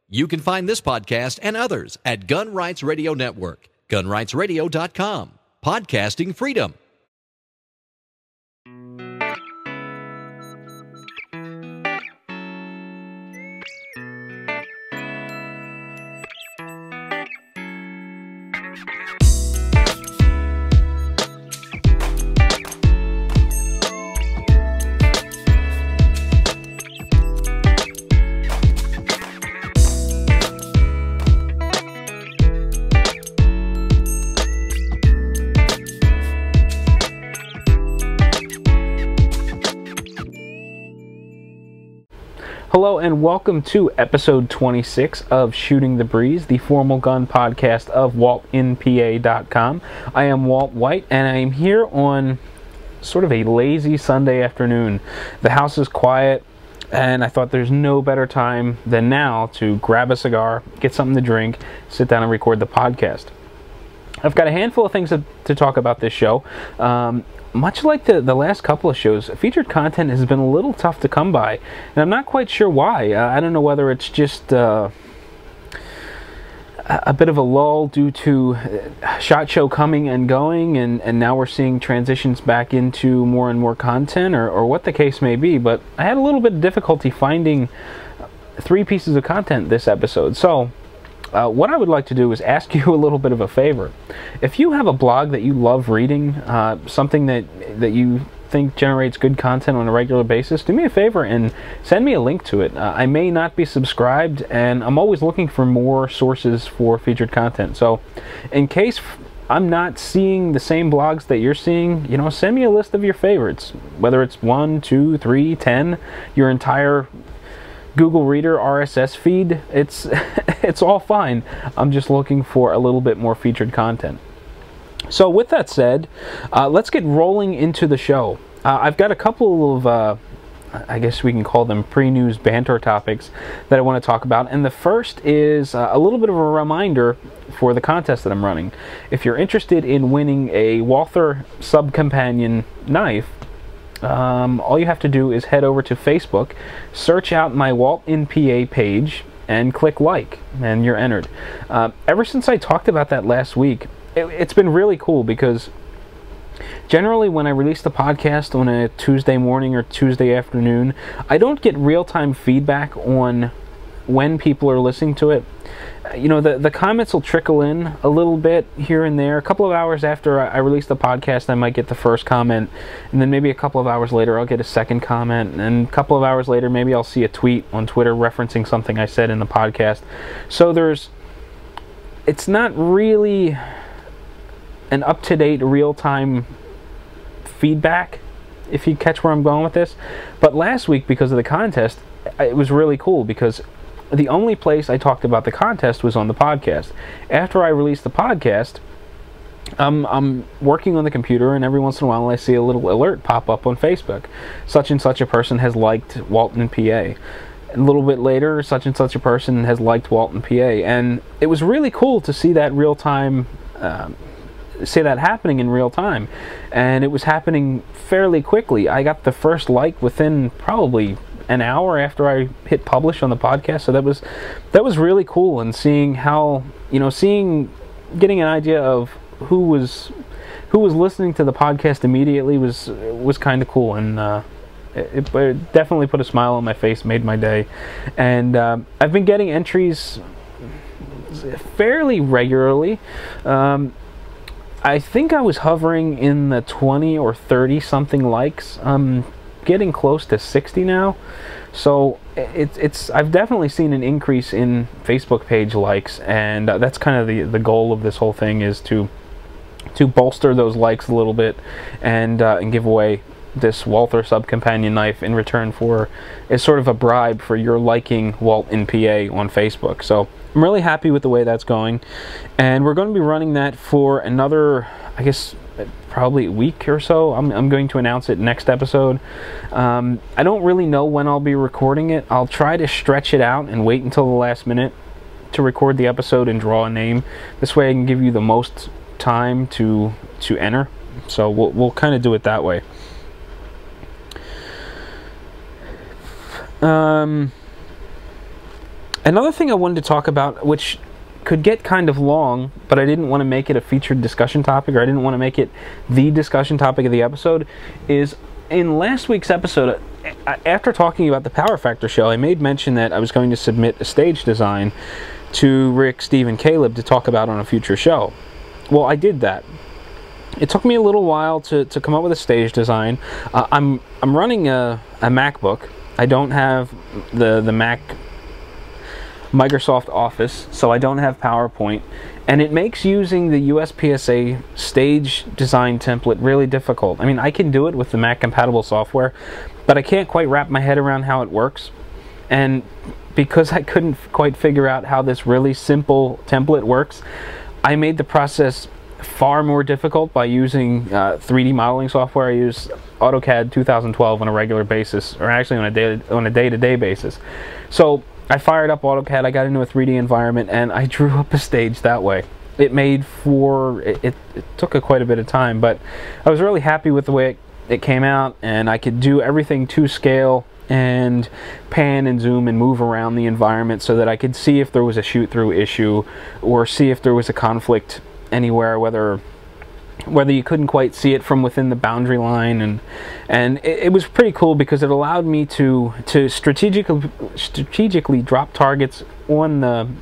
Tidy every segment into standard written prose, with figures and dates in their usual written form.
You can find this podcast and others at Gun Rights Radio Network, gunrightsradio.com. Podcasting freedom. Hello and welcome to episode 26 of Shooting the Breeze, the formal gun podcast of WaltInPA.com. I am Walt White and I am here on sort of a lazy Sunday afternoon. The house is quiet and I thought there's no better time than now to grab a cigar, get something to drink, sit down and record the podcast. I've got a handful of things to talk about this show. Much like the last couple of shows, featured content has been a little tough to come by, and I'm not quite sure why. I don't know whether it's just a bit of a lull due to SHOT Show coming and going, and now we're seeing transitions back into more and more content, or what the case may be, but I had a little bit of difficulty finding 3 pieces of content this episode. So what I would like to do is ask you a little bit of a favor. If you have a blog that you love reading, something that you think generates good content on a regular basis, do me a favor and send me a link to it. I may not be subscribed, and I'm always looking for more sources for featured content. So in case I'm not seeing the same blogs that you're seeing, send me a list of your favorites, whether it's 1, 2, 3, 10, your entire Google Reader RSS feed. It's all fine. I'm just looking for a little bit more featured content. So with that said, let's get rolling into the show. I've got a couple of I guess we can call them pre-news banter topics that I want to talk about, and the first is a little bit of a reminder for the contest that I'm running. If you're interested in winning a Walther Sub-Companion knife, all you have to do is head over to Facebook, search out my Walt in PA page, and click like, and you're entered. Ever since I talked about that last week, it's been really cool, because generally when I release the podcast on a Tuesday morning or Tuesday afternoon, I don't get real-time feedback on when people are listening to it. The comments will trickle in a little bit here and there. A couple of hours after I release the podcast, I might get the first comment, and then maybe a couple of hours later I'll get a second comment, and a couple of hours later maybe I'll see a tweet on Twitter referencing something I said in the podcast. So it's not really an up-to-date real-time feedback, if you catch where I'm going with this. But last week, because of the contest, it was really cool, because the only place I talked about the contest was on the podcast. After I released the podcast, I'm working on the computer, and every once in a while I see a little alert pop up on Facebook. Such and such a person has liked Walt in PA. A little bit later, such and such a person has liked Walt in PA. And it was really cool to see that happening in real time. And it was happening fairly quickly. I got the first like within probably an hour after I hit publish on the podcast, so that was really cool. And seeing how, getting an idea of who was listening to the podcast immediately was kind of cool, and it definitely put a smile on my face, made my day. And I've been getting entries fairly regularly. I think I was hovering in the 20 or 30 something likes. Getting close to 60 now, so I've definitely seen an increase in Facebook page likes, and that's kind of the goal of this whole thing, is to bolster those likes a little bit, and give away this Walther Sub-Companion knife in return for, as sort of a bribe for your liking Walt in PA on Facebook. So I'm really happy with the way that's going, and we're going to be running that for another, I guess, probably a week or so. I'm going to announce it next episode. I don't really know when I'll be recording it. I'll try to stretch it out and wait until the last minute to record the episode and draw a name. This way I can give you the most time to enter. So we'll kind of do it that way. Another thing I wanted to talk about, which could get kind of long, but I didn't want to make it a featured discussion topic, or I didn't want to make it the discussion topic of the episode, is in last week's episode, after talking about the Power Factor show, I made mention that I was going to submit a stage design to Rick, Steve, and Caleb to talk about on a future show. Well, I did that. It took me a little while to come up with a stage design. I'm running a MacBook. I don't have the Mac Microsoft Office, so I don't have PowerPoint, and it makes using the USPSA stage design template really difficult. I mean, I can do it with the Mac compatible software, but I can't quite wrap my head around how it works. And because I couldn't quite figure out how this really simple template works, I made the process far more difficult by using 3D modeling software. I use AutoCAD 2012 on a regular basis, or actually on a day-to-day basis. So I fired up AutoCAD, I got into a 3D environment, and I drew up a stage that way. It took quite a bit of time, but I was really happy with the way it came out, and I could do everything to scale and pan and zoom and move around the environment so that I could see if there was a shoot-through issue, or see if there was a conflict anywhere, whether you couldn't quite see it from within the boundary line, and it was pretty cool because it allowed me to strategically drop targets on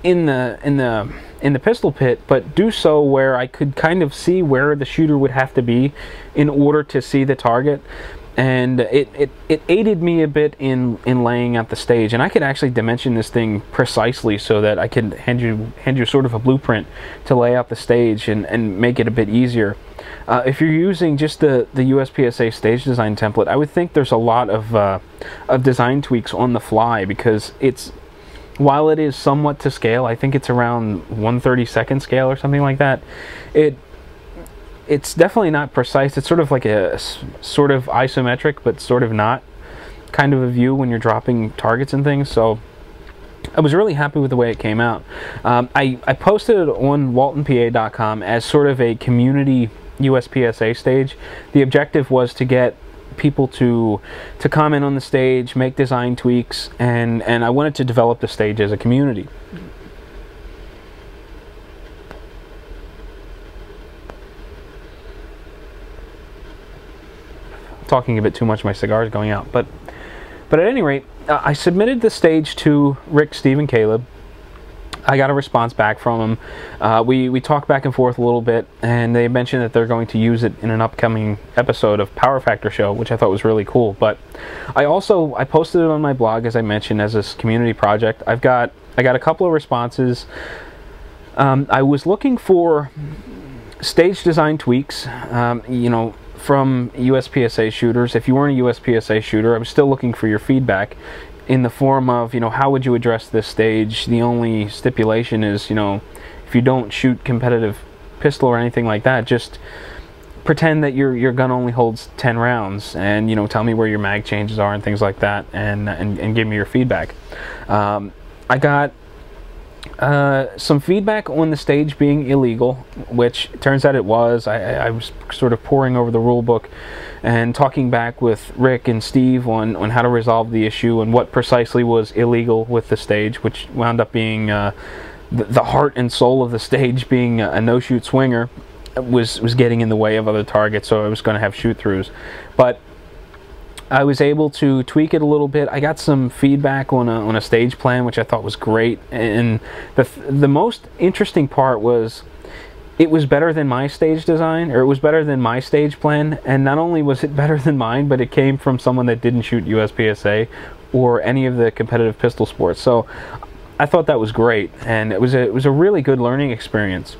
in the pistol pit, but do so where I could kind of see where the shooter would have to be in order to see the target. And it aided me a bit in laying out the stage, and I could actually dimension this thing precisely so that I could hand you sort of a blueprint to lay out the stage and make it a bit easier. If you're using just the USPSA stage design template, I would think there's a lot of design tweaks on the fly, because while it is somewhat to scale, I think it's around 1/32 scale or something like that. It's definitely not precise. It's sort of like a sort of isometric, but sort of not kind of a view when you're dropping targets and things. So I was really happy with the way it came out. I posted it on waltonpa.com as sort of a community USPSA stage. The objective was to get people to comment on the stage, make design tweaks, and I wanted to develop the stage as a community. Talking a bit too much, my cigar is going out, but at any rate, I submitted the stage to Rick, Steve, and Caleb. I got a response back from them. We talked back and forth a little bit, and they mentioned that they're going to use it in an upcoming episode of Power Factor Show, which I thought was really cool. But I posted it on my blog, as I mentioned, as this community project. I got a couple of responses. I was looking for stage design tweaks, from USPSA shooters. If you weren't a USPSA shooter, I was still looking for your feedback in the form of, how would you address this stage? The only stipulation is, if you don't shoot competitive pistol or anything like that, just pretend that your gun only holds 10 rounds, and tell me where your mag changes are and things like that, and give me your feedback. I got some feedback on the stage being illegal, which turns out it was. I was sort of poring over the rule book and talking back with Rick and Steve on how to resolve the issue and what precisely was illegal with the stage, which wound up being the heart and soul of the stage being a no-shoot swinger was getting in the way of other targets, so I was going to have shoot-throughs. But I was able to tweak it a little bit. I got some feedback on a stage plan, which I thought was great. And the most interesting part was it was better than my stage design, or it was better than my stage plan. And not only was it better than mine, but it came from someone that didn't shoot USPSA or any of the competitive pistol sports. So I thought that was great, and it was a really good learning experience.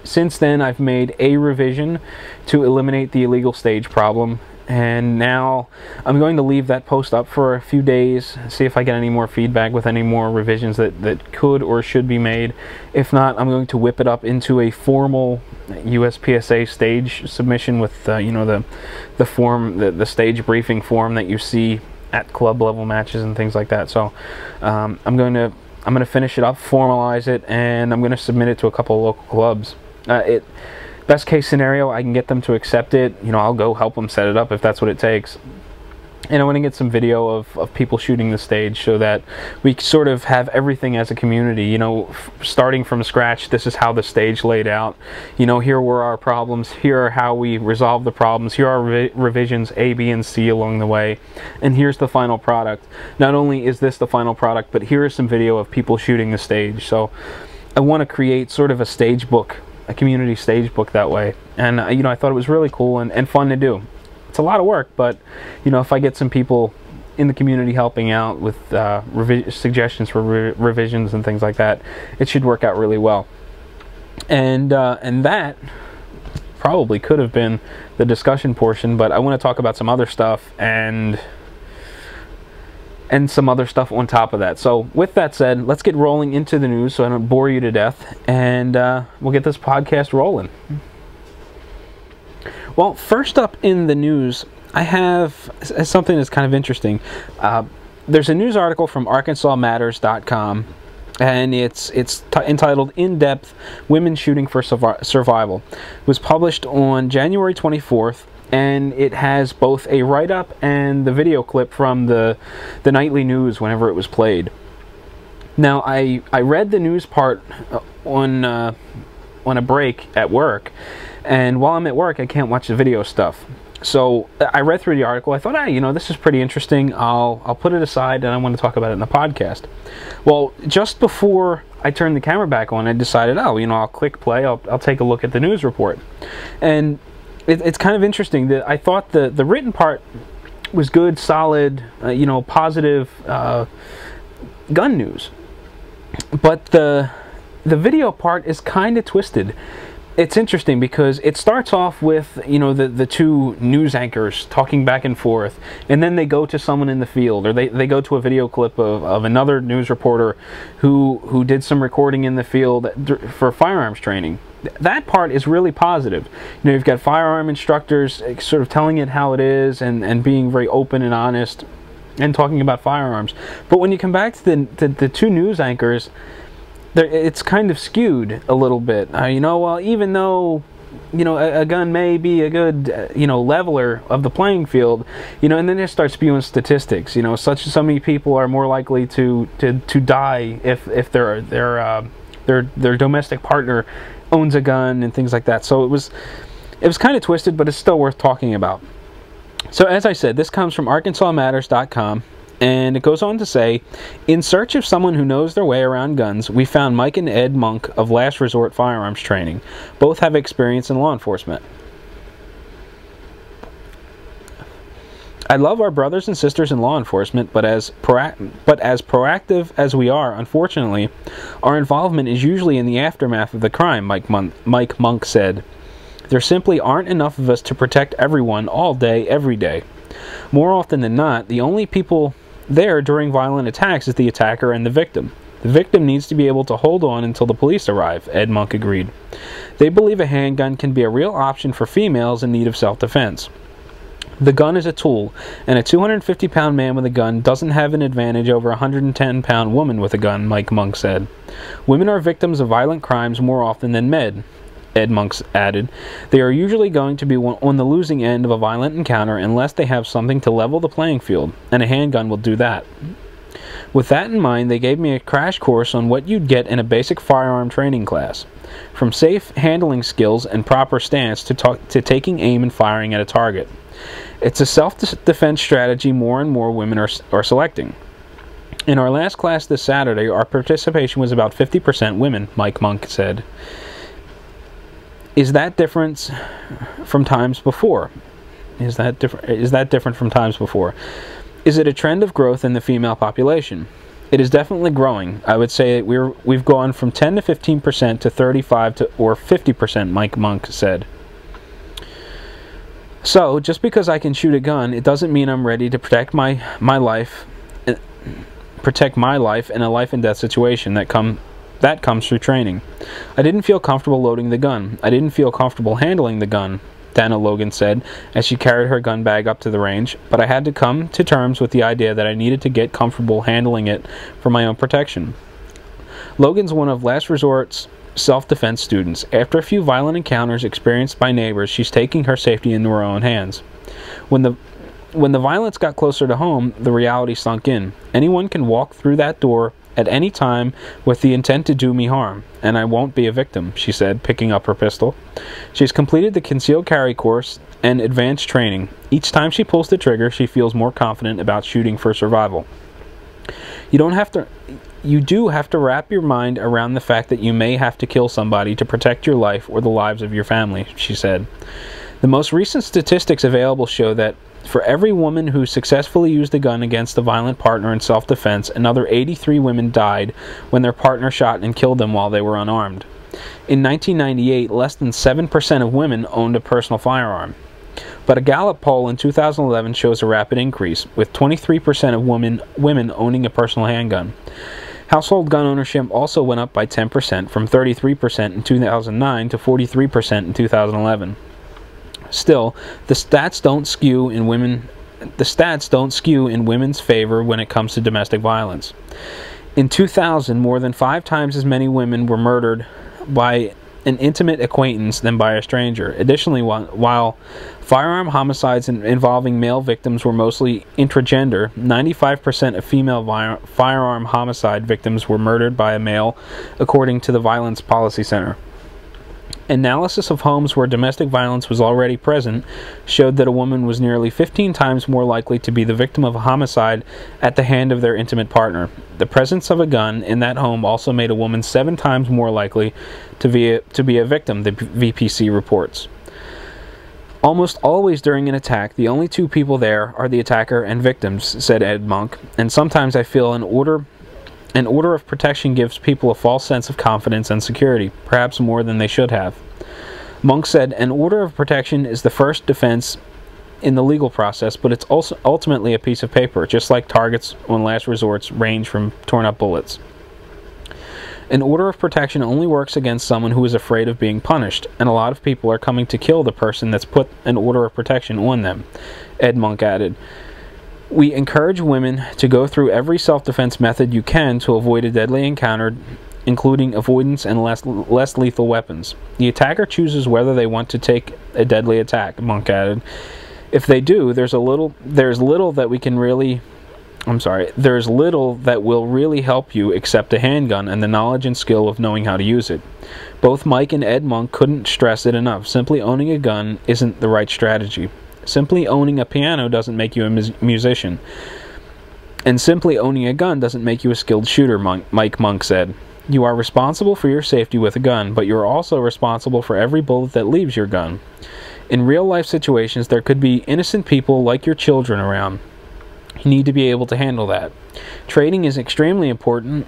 Since then, I've made a revision to eliminate the illegal stage problem. And now I'm going to leave that post up for a few days, see if I get any more feedback with any more revisions that could or should be made. If not, I'm going to whip it up into a formal USPSA stage submission with the form, the stage briefing form that you see at club level matches and things like that. So I'm going to finish it up, formalize it, and I'm going to submit it to a couple of local clubs. Best case scenario, I can get them to accept it. I'll go help them set it up if that's what it takes. And I want to get some video of people shooting the stage so that we sort of have everything as a community, you know, starting from scratch. This is how the stage laid out. You know, here were our problems. Here are how we resolved the problems. Here are revisions A, B, and C along the way. And here's the final product. Not only is this the final product, but here is some video of people shooting the stage. So I want to create sort of a stage book, a community stage book that way. And, you know, I thought it was really cool and fun to do. It's a lot of work, but you know, if I get some people in the community helping out with suggestions for revisions and things like that, it should work out really well. And that probably could have been the discussion portion, but I want to talk about some other stuff and some other stuff on top of that. So with that said, let's get rolling into the news so I don't bore you to death, and we'll get this podcast rolling. Well, first up in the news, I have something that's kind of interesting. There's a news article from ArkansasMatters.com, and it's entitled "In Depth: Women Shooting for Survival." It was published on January 24th, and it has both a write-up and the video clip from the nightly news whenever it was played. Now, I read the news part on a break at work. And while I'm at work, I can't watch the video stuff. So I read through the article. I thought, hey, you know, this is pretty interesting. I'll put it aside, and I want to talk about it in the podcast. Well, just before I turned the camera back on, I decided, oh, you know, I'll click play. I'll take a look at the news report. And it's kind of interesting that I thought the written part was good, solid, you know, positive gun news. But the video part is kind of twisted. It's interesting because it starts off with, you know, the two news anchors talking back and forth, and then they go to someone in the field, or they go to a video clip of another news reporter who did some recording in the field for firearms training. That part is really positive. You know, you've got firearm instructors sort of telling it how it is and being very open and honest and talking about firearms. But when you come back to the two news anchors, it's kind of skewed a little bit. You know, well, even though, you know, a gun may be a good, you know, leveler of the playing field, you know, and then they start spewing statistics. You know, so many people are more likely to die if their domestic partner owns a gun and things like that. So it was kind of twisted, but it's still worth talking about. So as I said, this comes from ArkansasMatters.com. And it goes on to say, in search of someone who knows their way around guns, we found Mike and Ed Monk of Last Resort Firearms Training. Both have experience in law enforcement. I love our brothers and sisters in law enforcement, but as proactive as we are, unfortunately, our involvement is usually in the aftermath of the crime, Mike Monk said. There simply aren't enough of us to protect everyone all day, every day. More often than not, the only people there during violent attacks is the attacker and the victim. The victim needs to be able to hold on until the police arrive, Ed Monk agreed. They believe a handgun can be a real option for females in need of self-defense. The gun is a tool, and a 250-pound man with a gun doesn't have an advantage over a 110-pound woman with a gun, Mike Monk said. Women are victims of violent crimes more often than men, Ed Monk added. They are usually going to be on the losing end of a violent encounter unless they have something to level the playing field, and a handgun will do that. With that in mind, they gave me a crash course on what you'd get in a basic firearm training class, from safe handling skills and proper stance to taking aim and firing at a target. It's a self-defense strategy more and more women are selecting. In our last class this Saturday, our participation was about 50% women, Mike Monk said. Is that different from times before? Is that different from times before? Is it a trend of growth in the female population? It is definitely growing. I would say we've gone from 10 to 15% to 35 to or 50%, Mike Monk said. So, just because I can shoot a gun, it doesn't mean I'm ready to protect my life in a life and death situation that comes through training. I didn't feel comfortable loading the gun. I didn't feel comfortable handling the gun, Dana Logan said as she carried her gun bag up to the range, but I had to come to terms with the idea that I needed to get comfortable handling it for my own protection. Logan's one of Last Resort's self-defense students. After a few violent encounters experienced by neighbors, she's taking her safety into her own hands. When when the violence got closer to home, the reality sunk in. Anyone can walk through that door at any time with the intent to do me harm, and I won't be a victim, she said, picking up her pistol. She's completed the concealed carry course and advanced training. Each time she pulls the trigger, she feels more confident about shooting for survival. You do have to wrap your mind around the fact that you may have to kill somebody to protect your life or the lives of your family, she said. The most recent statistics available show that for every woman who successfully used a gun against a violent partner in self-defense, another 83 women died when their partner shot and killed them while they were unarmed. In 1998, less than 7% of women owned a personal firearm. But a Gallup poll in 2011 shows a rapid increase, with 23% of women owning a personal handgun. Household gun ownership also went up by 10%, from 33% in 2009 to 43% in 2011. Still, the stats don't skew in women's favor when it comes to domestic violence. In 2000, more than 5 times as many women were murdered by an intimate acquaintance than by a stranger. Additionally, while firearm homicides involving male victims were mostly intragender, 95% of female firearm homicide victims were murdered by a male, according to the Violence Policy Center. Analysis of homes where domestic violence was already present showed that a woman was nearly 15 times more likely to be the victim of a homicide at the hand of their intimate partner. The presence of a gun in that home also made a woman 7 times more likely to be a victim, the VPC reports. Almost always during an attack, the only 2 people there are the attacker and victims, said Ed Monk, and sometimes I feel an order of protection gives people a false sense of confidence and security, perhaps more than they should have. Monk said, an order of protection is the first defense in the legal process, but it's also ultimately a piece of paper, just like targets on last resorts range from torn-up bullets. An order of protection only works against someone who is afraid of being punished, and a lot of people are coming to kill the person that's put an order of protection on them, Ed Monk added. We encourage women to go through every self-defense method you can to avoid a deadly encounter, including avoidance and less lethal weapons. The attacker chooses whether they want to take a deadly attack, Monk added. If they do, there's little that will really help you except a handgun and the knowledge and skill of knowing how to use it. Both Mike and Ed Monk couldn't stress it enough. Simply owning a gun isn't the right strategy. Simply owning a piano doesn't make you a musician. And simply owning a gun doesn't make you a skilled shooter, Mike Monk said. You are responsible for your safety with a gun, but you are also responsible for every bullet that leaves your gun. In real-life situations, there could be innocent people like your children around. You need to be able to handle that. Training is extremely important.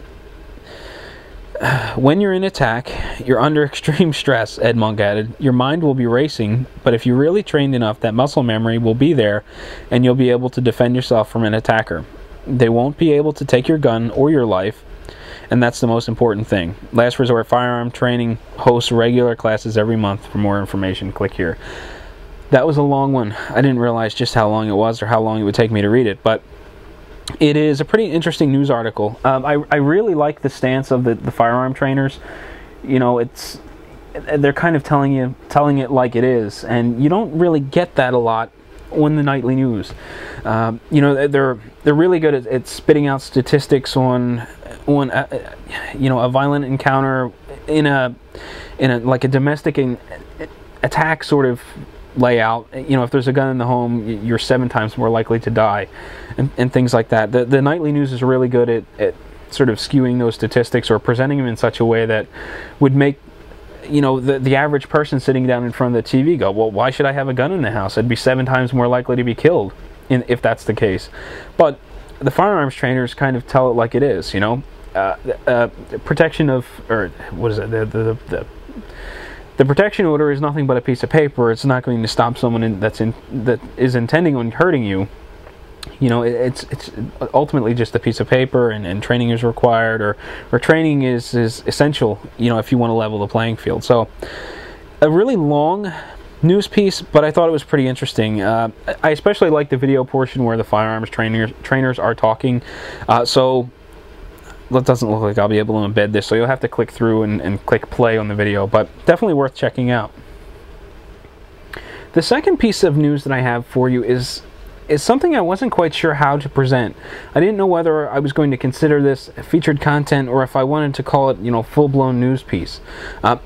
When you're in attack, you're under extreme stress, Ed Monk added. Your mind will be racing, but if you're really trained enough, that muscle memory will be there, and you'll be able to defend yourself from an attacker. They won't be able to take your gun or your life, and that's the most important thing. Last Resort Firearm Training hosts regular classes every month. For more information, click here. That was a long one. I didn't realize just how long it was or how long it would take me to read it, but it is a pretty interesting news article. I really like the stance of the firearm trainers. You know, they're kind of telling it like it is, and you don't really get that a lot on the nightly news. You know, they're really good at spitting out statistics on you know, a violent encounter in a like a domestic attack sort of layout. You know, if there's a gun in the home, you're 7 times more likely to die, and things like that. The nightly news is really good at sort of skewing those statistics or presenting them in such a way that would make, you know, the average person sitting down in front of the TV go, well, why should I have a gun in the house? I'd be 7 times more likely to be killed if that's the case. But the firearms trainers kind of tell it like it is, you know. Protection of, or what is it, the protection order is nothing but a piece of paper. It's not going to stop someone that is intending on hurting you. You know, it's ultimately just a piece of paper, and training is required, or training is essential, you know, if you want to level the playing field. So, a really long news piece, but I thought it was pretty interesting. I especially like the video portion where the firearms trainers are talking. So, it doesn't look like I'll be able to embed this, so you'll have to click through and click play on the video, but definitely worth checking out. The second piece of news that I have for you is is something I wasn't quite sure how to present. I didn't know whether I was going to consider this featured content or if I wanted to call it, full-blown news piece.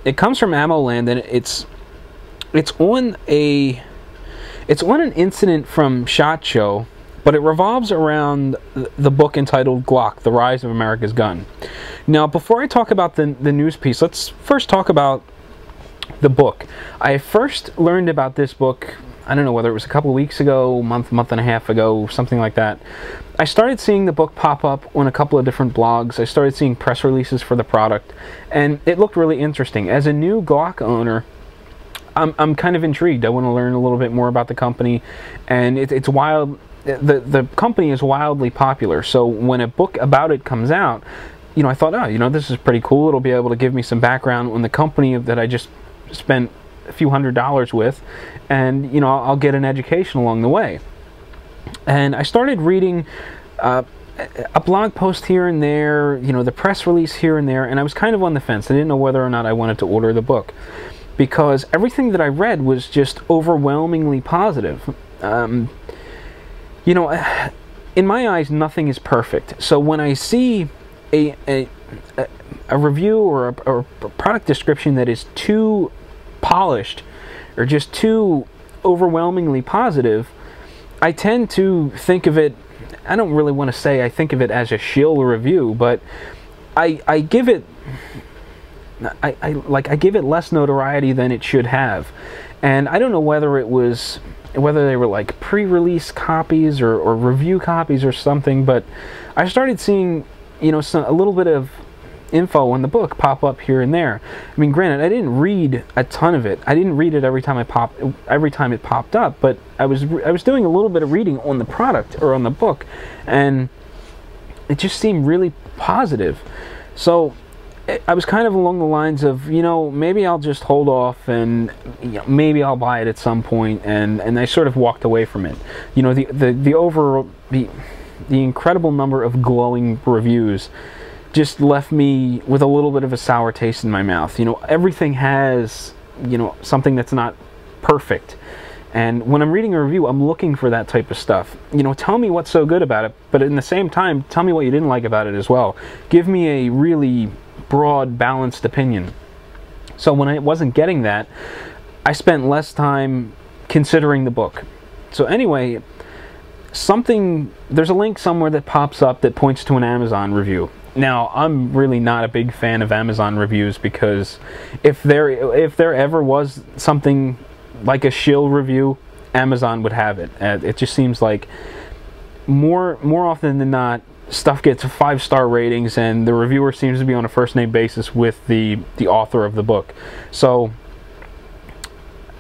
It comes from AmmoLand, and it's on an incident from SHOT Show, but it revolves around the book entitled Glock: The Rise of America's Gun. Now, before I talk about the news piece, let's first talk about the book. I first learned about this book, I don't know whether it was a couple of weeks ago, month and a half ago, something like that. I started seeing the book pop up on a couple of different blogs. I started seeing press releases for the product, and it looked really interesting. As a new Glock owner, I'm kind of intrigued. I want to learn a little bit more about the company, and it's wild. The company is wildly popular, so when a book about it comes out, I thought, this is pretty cool. It'll be able to give me some background on the company that I just spent a few $100s with, and I'll get an education along the way. And I started reading a blog post here and there, the press release here and there, and I was kind of on the fence. I didn't know whether or not I wanted to order the book, because everything that I read was just overwhelmingly positive. In my eyes, nothing is perfect. So when I see a review or a product description that is too polished or just too overwhelmingly positive, I tend to think of it, I don't really want to say I think of it as a shill review, but I give it less notoriety than it should have. And I don't know whether they were like pre-release copies or review copies or something, but I started seeing a little bit of info in the book pop up here and there. I mean, granted, I didn't read a ton of it. I didn't read it every time it popped up, but I was doing a little bit of reading on the product or on the book, and it just seemed really positive. So I was kind of along the lines of, maybe I'll just hold off and maybe I'll buy it at some point, and I sort of walked away from it. The incredible number of glowing reviews just left me with a little bit of a sour taste in my mouth. Everything has, something that's not perfect. And when I'm reading a review, I'm looking for that type of stuff. Tell me what's so good about it, but in the same time, tell me what you didn't like about it as well. Give me a really broad, balanced opinion. So when I wasn't getting that, I spent less time considering the book. So anyway, there's a link somewhere that pops up that points to an Amazon review. Now, I'm really not a big fan of Amazon reviews, because if there ever was something like a shill review, Amazon would have it. It just seems like more often than not, stuff gets 5-star ratings, and the reviewer seems to be on a first-name basis with the author of the book. So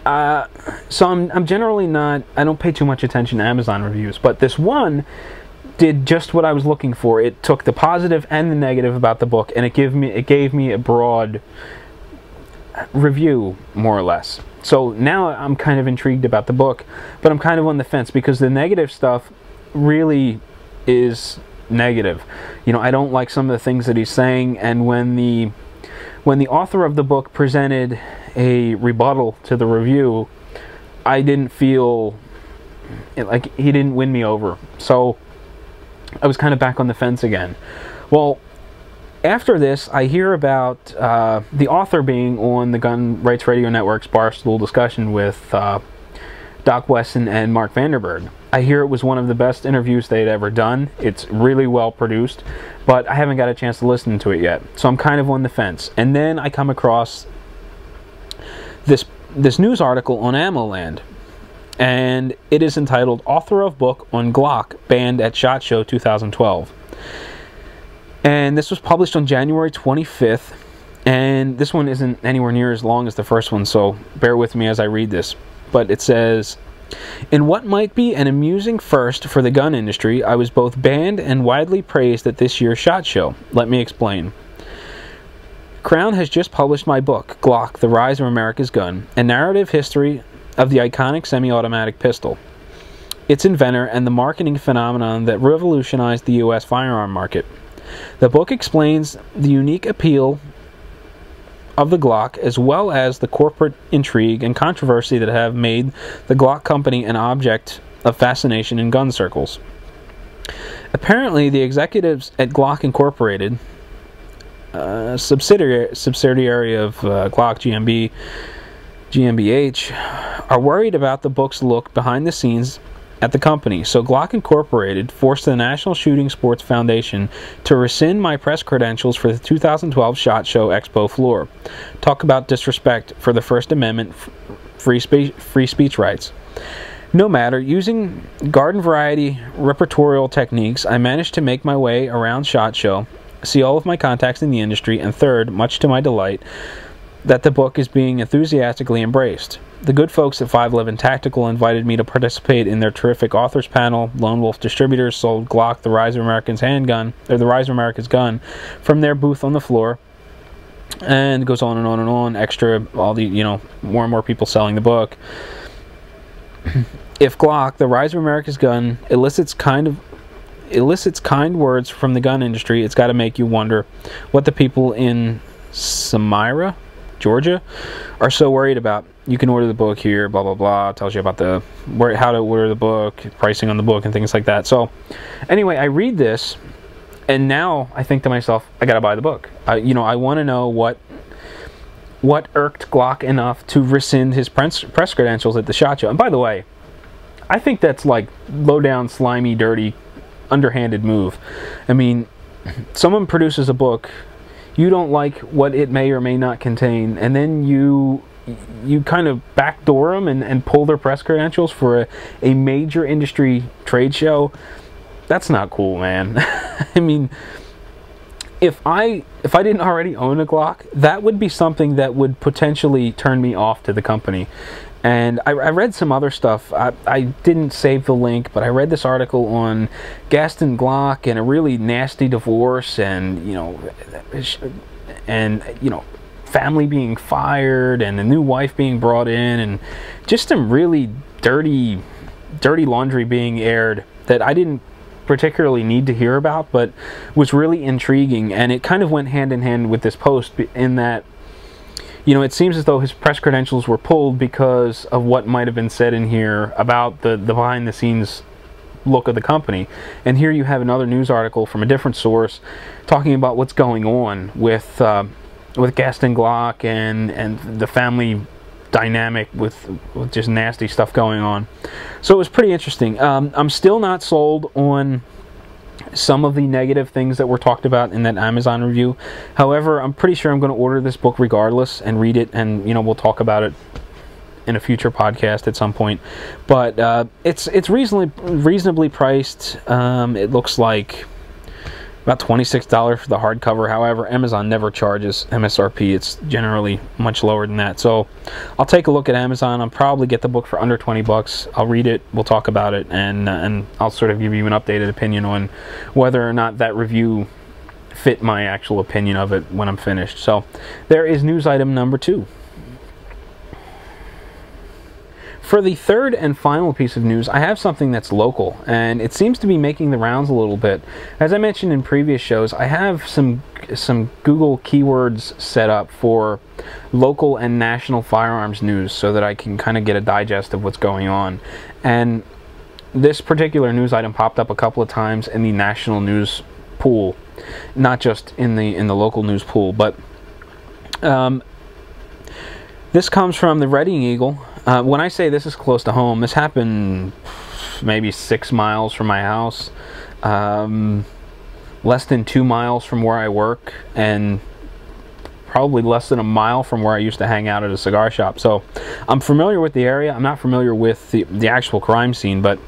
I'm generally not. I don't pay too much attention to Amazon reviews, but this one did just what I was looking for. It took the positive and the negative about the book, and it gave me a broad review, more or less. So now I'm kind of intrigued about the book, but I'm kind of on the fence, because the negative stuff really is negative. I don't like some of the things that he's saying, and when the author of the book presented a rebuttal to the review, I didn't feel like he didn't win me over. So I was kind of back on the fence again. Well, after this, I hear about the author being on the Gun Rights Radio Network's Barstool discussion with Doc Wesson and Mark Vanderberg. I hear it was one of the best interviews they'd ever done. It's really well produced, but I haven't got a chance to listen to it yet. So I'm kind of on the fence. And then I come across this news article on AmmoLand, and it is entitled "Author of Book on Glock Banned at SHOT Show 2012." And this was published on January 25th, and this one isn't anywhere near as long as the first one, so bear with me as I read this. But it says, "In what might be an amusing first for the gun industry, I was both banned and widely praised at this year's SHOT Show. Let me explain. Crown has just published my book, Glock: The Rise of America's Gun, a narrative history of the iconic semi-automatic pistol, its inventor, and the marketing phenomenon that revolutionized the U.S. firearm market. The book explains the unique appeal of the Glock, as well as the corporate intrigue and controversy that have made the Glock company an object of fascination in gun circles. Apparently, the executives at Glock Incorporated, subsidiary of Glock GmbH, are worried about the book's look behind the scenes at the company. So Glock Incorporated forced the National Shooting Sports Foundation to rescind my press credentials for the 2012 SHOT Show Expo floor. Talk about disrespect for the First Amendment free speech rights. No matter, using garden variety repertorial techniques, I managed to make my way around SHOT Show, see all of my contacts in the industry, and third, much to my delight, that the book is being enthusiastically embraced. The good folks at 511 Tactical invited me to participate in their terrific authors panel. Lone Wolf Distributors sold Glock, the Rise of America's handgun, or the Rise of America's gun, from their booth on the floor. And it goes on and on and on. Extra, all the, more and more people selling the book. If Glock, the Rise of America's gun, elicits kind words from the gun industry, it's got to make you wonder what the people in Smyrna, Georgia, are so worried about. You can order the book here, blah blah blah. It tells you about how to order the book, pricing on the book, and things like that. So, anyway, I read this, and now I think to myself, I gotta buy the book. I want to know what irked Glock enough to rescind his press credentials at the SHOT Show. And by the way, I think that's like low down, slimy, dirty, underhanded move. I mean, someone produces a book, you don't like what it may or may not contain, and then you kind of backdoor them and pull their press credentials for a major industry trade show. That's not cool, man. I mean, if I didn't already own a Glock, that would be something that would potentially turn me off to the company. And I read some other stuff. I didn't save the link, but I read this article on Gaston Glock and a really nasty divorce, and family being fired and a new wife being brought in, and just some really dirty laundry being aired that I didn't particularly need to hear about, but was really intriguing. And it kind of went hand in hand with this post in that, it seems as though his press credentials were pulled because of what might have been said in here about the behind the scenes look of the company. And here you have another news article from a different source talking about what's going on with Gaston Glock and the family dynamic with just nasty stuff going on. So it was pretty interesting. I'm still not sold on some of the negative things that were talked about in that Amazon review. However, I'm pretty sure I'm going to order this book regardless and read it, and we'll talk about it in a future podcast at some point. But it's reasonably priced. It looks like about $26 for the hardcover. However, Amazon never charges MSRP. It's generally much lower than that. So I'll take a look at Amazon. I'll probably get the book for under 20 bucks. I'll read it. We'll talk about it, and I'll sort of give you an updated opinion on whether or not that review fit my actual opinion of it when I'm finished. So there is news item number 2. For the third and final piece of news, I have something that's local, and it seems to be making the rounds a little bit. As I mentioned in previous shows, I have some Google keywords set up for local and national firearms news so that I can kind of get a digest of what's going on. And this particular news item popped up a couple of times in the national news pool, not just in the local news pool. But this comes from the Reading Eagle. When I say this is close to home, this happened maybe 6 miles from my house, less than 2 miles from where I work, and probably less than a mile from where I used to hang out at a cigar shop. So I'm familiar with the area. I'm not familiar with the actual crime scene, but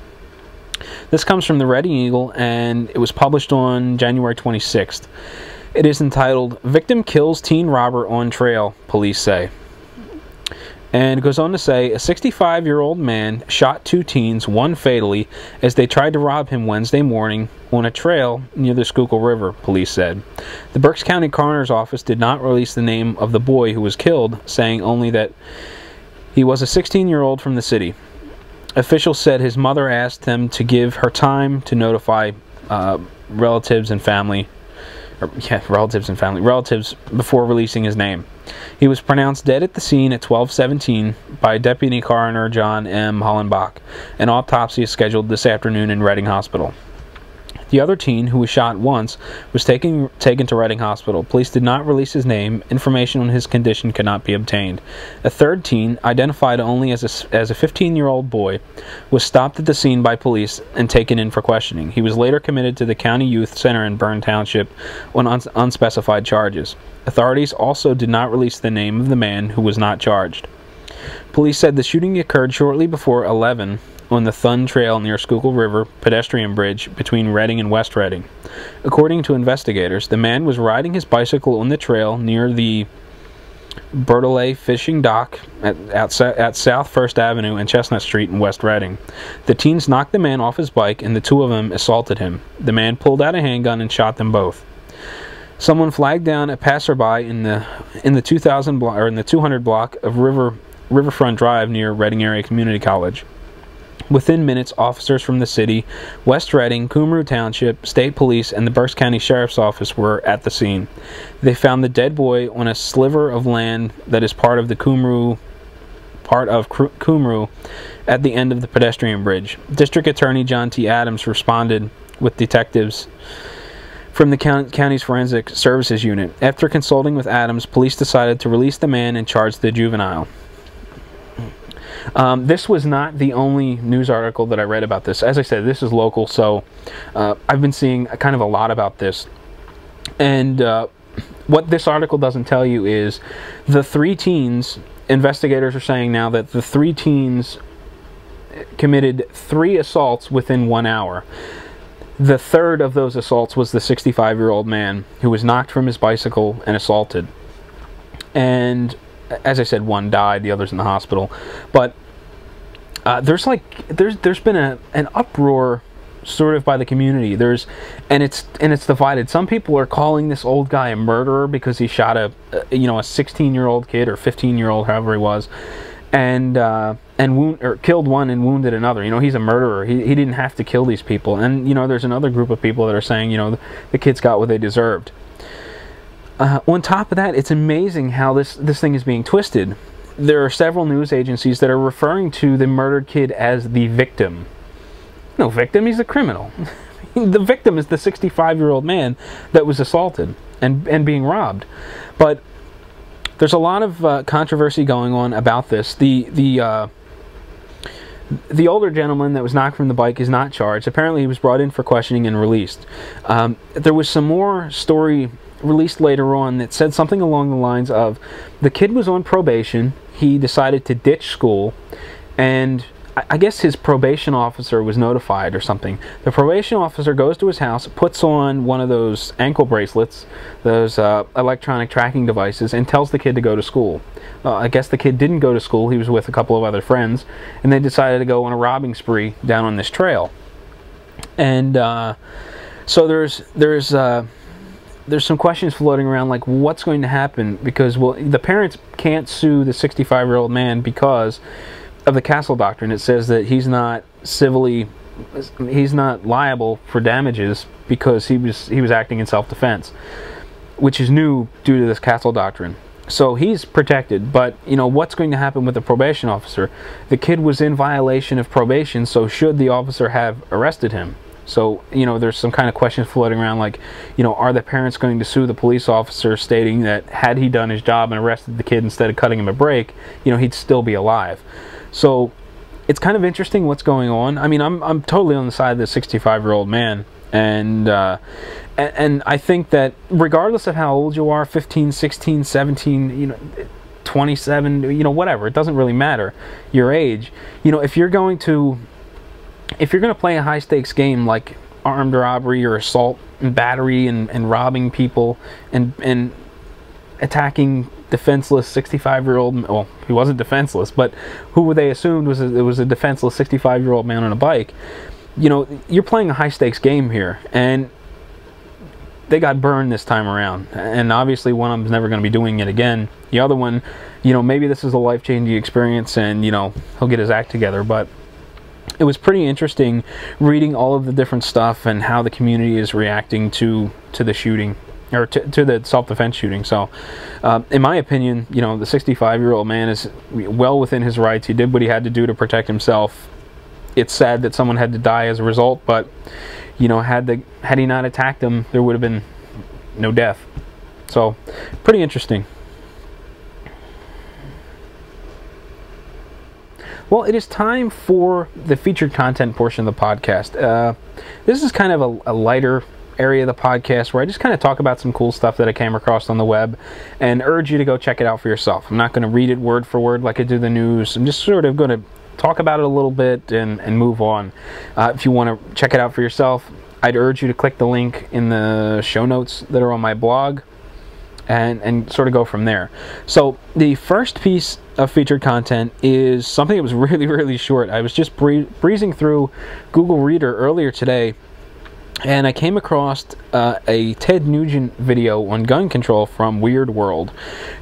this comes from the Reading Eagle, and it was published on January 26th. It is entitled, "Victim Kills Teen Robber on Trail, Police Say." And it goes on to say, a 65-year-old man shot 2 teens, one fatally, as they tried to rob him Wednesday morning on a trail near the Schuylkill River, police said. The Berks County Coroner's Office did not release the name of the boy who was killed, saying only that he was a 16-year-old from the city. Officials said his mother asked them to give her time to notify relatives and family relatives and family, relatives before releasing his name. He was pronounced dead at the scene at 12:17 by Deputy Coroner John M. Hollenbach. An autopsy is scheduled this afternoon in Reading Hospital. The other teen, who was shot once, was taken to Reading Hospital. Police did not release his name. Information on his condition could not be obtained. A third teen, identified only as a 15-year-old boy, was stopped at the scene by police and taken in for questioning. He was later committed to the County Youth Center in Bern Township on unspecified charges. Authorities also did not release the name of the man who was not charged. Police said the shooting occurred shortly before 11 on the Thun Trail near Schuylkill River pedestrian bridge between Reading and West Reading. According to investigators, the man was riding his bicycle on the trail near the Bertollet Fishing Dock at South First Avenue and Chestnut Street in West Reading. The teens knocked the man off his bike, and the two of them assaulted him. The man pulled out a handgun and shot them both. Someone flagged down a passerby in the 200 block of Riverfront Drive near Reading Area Community College. Within minutes, officers from the city, West Reading, Cumru Township, State Police, and the Berks County Sheriff's Office were at the scene. They found the dead boy on a sliver of land that is part of Cumru at the end of the pedestrian bridge. District Attorney John T. Adams responded with detectives from the county's Forensic Services Unit. After consulting with Adams, police decided to release the man and charge the juvenile. This was not the only news article that I read about this. As I said, this is local, so I've been seeing kind of a lot about this. And what this article doesn't tell you is the three teens, investigators are saying now that the three teens committed 3 assaults within 1 hour. The third of those assaults was the 65-year-old man who was knocked from his bicycle and assaulted. And as I said, one died, the other's in the hospital. But there's been an uproar sort of by the community. And it's divided. Some people are calling this old guy a murderer because he shot a 16-year-old kid or 15-year-old, however he was, and killed one and wounded another. He's a murderer. He didn't have to kill these people. And there's another group of people that are saying the kids got what they deserved. On top of that, it's amazing how this thing is being twisted. There are several news agencies that are referring to the murdered kid as the victim. No victim, he's a criminal. The victim is the 65-year-old man that was assaulted and being robbed. But there's a lot of controversy going on about this. The older gentleman that was knocked from the bike is not charged. Apparently he was brought in for questioning and released. There was some more story released later on that said something along the lines of the kid was on probation, he decided to ditch school, and I guess his probation officer was notified or something. The probation officer goes to his house, puts on one of those ankle bracelets, those electronic tracking devices, and tells the kid to go to school. I guess the kid didn't go to school, he was with a couple of other friends, and they decided to go on a robbing spree down on this trail. And so there's some questions floating around, like what's going to happen, because the parents can't sue the 65-year-old man because of the Castle Doctrine. It says that he's not liable for damages because he was acting in self-defense, which is new due to this Castle Doctrine. So he's protected, but what's going to happen with the probation officer? The kid was in violation of probation, so should the officer have arrested him? So, there's some kind of questions floating around like, are the parents going to sue the police officer stating that had he done his job and arrested the kid instead of cutting him a break, he'd still be alive? So, it's kind of interesting what's going on. I mean, I'm totally on the side of the 65-year-old man, and I think that regardless of how old you are, 15, 16, 17, 27, whatever, it doesn't really matter your age. If you're going to play a high-stakes game like armed robbery or assault and battery and robbing people and attacking defenseless 65-year-old, well, he wasn't defenseless, but who they assumed was a defenseless 65-year-old man on a bike, you're playing a high-stakes game here, and they got burned this time around. And obviously one of them's never going to be doing it again. The other one, maybe this is a life-changing experience and, he'll get his act together, but it was pretty interesting reading all of the different stuff and how the community is reacting to the shooting. or to the self-defense shooting. So, in my opinion, the 65-year-old man is well within his rights. He did what he had to do to protect himself. It's sad that someone had to die as a result, but had he not attacked him, there would have been no death. So, pretty interesting. Well, it is time for the featured content portion of the podcast. This is kind of a lighter area of the podcast where I just kind of talk about some cool stuff that I came across on the web and urge you to go check it out for yourself. I'm not going to read it word for word like I do the news. I'm just sort of going to talk about it a little bit and move on. If you want to check it out for yourself, I'd urge you to click the link in the show notes that are on my blog and sort of go from there. So the first piece of featured content is something that was really, really short. I was just breezing through Google Reader earlier today, and I came across a Ted Nugent video on gun control from Weird World.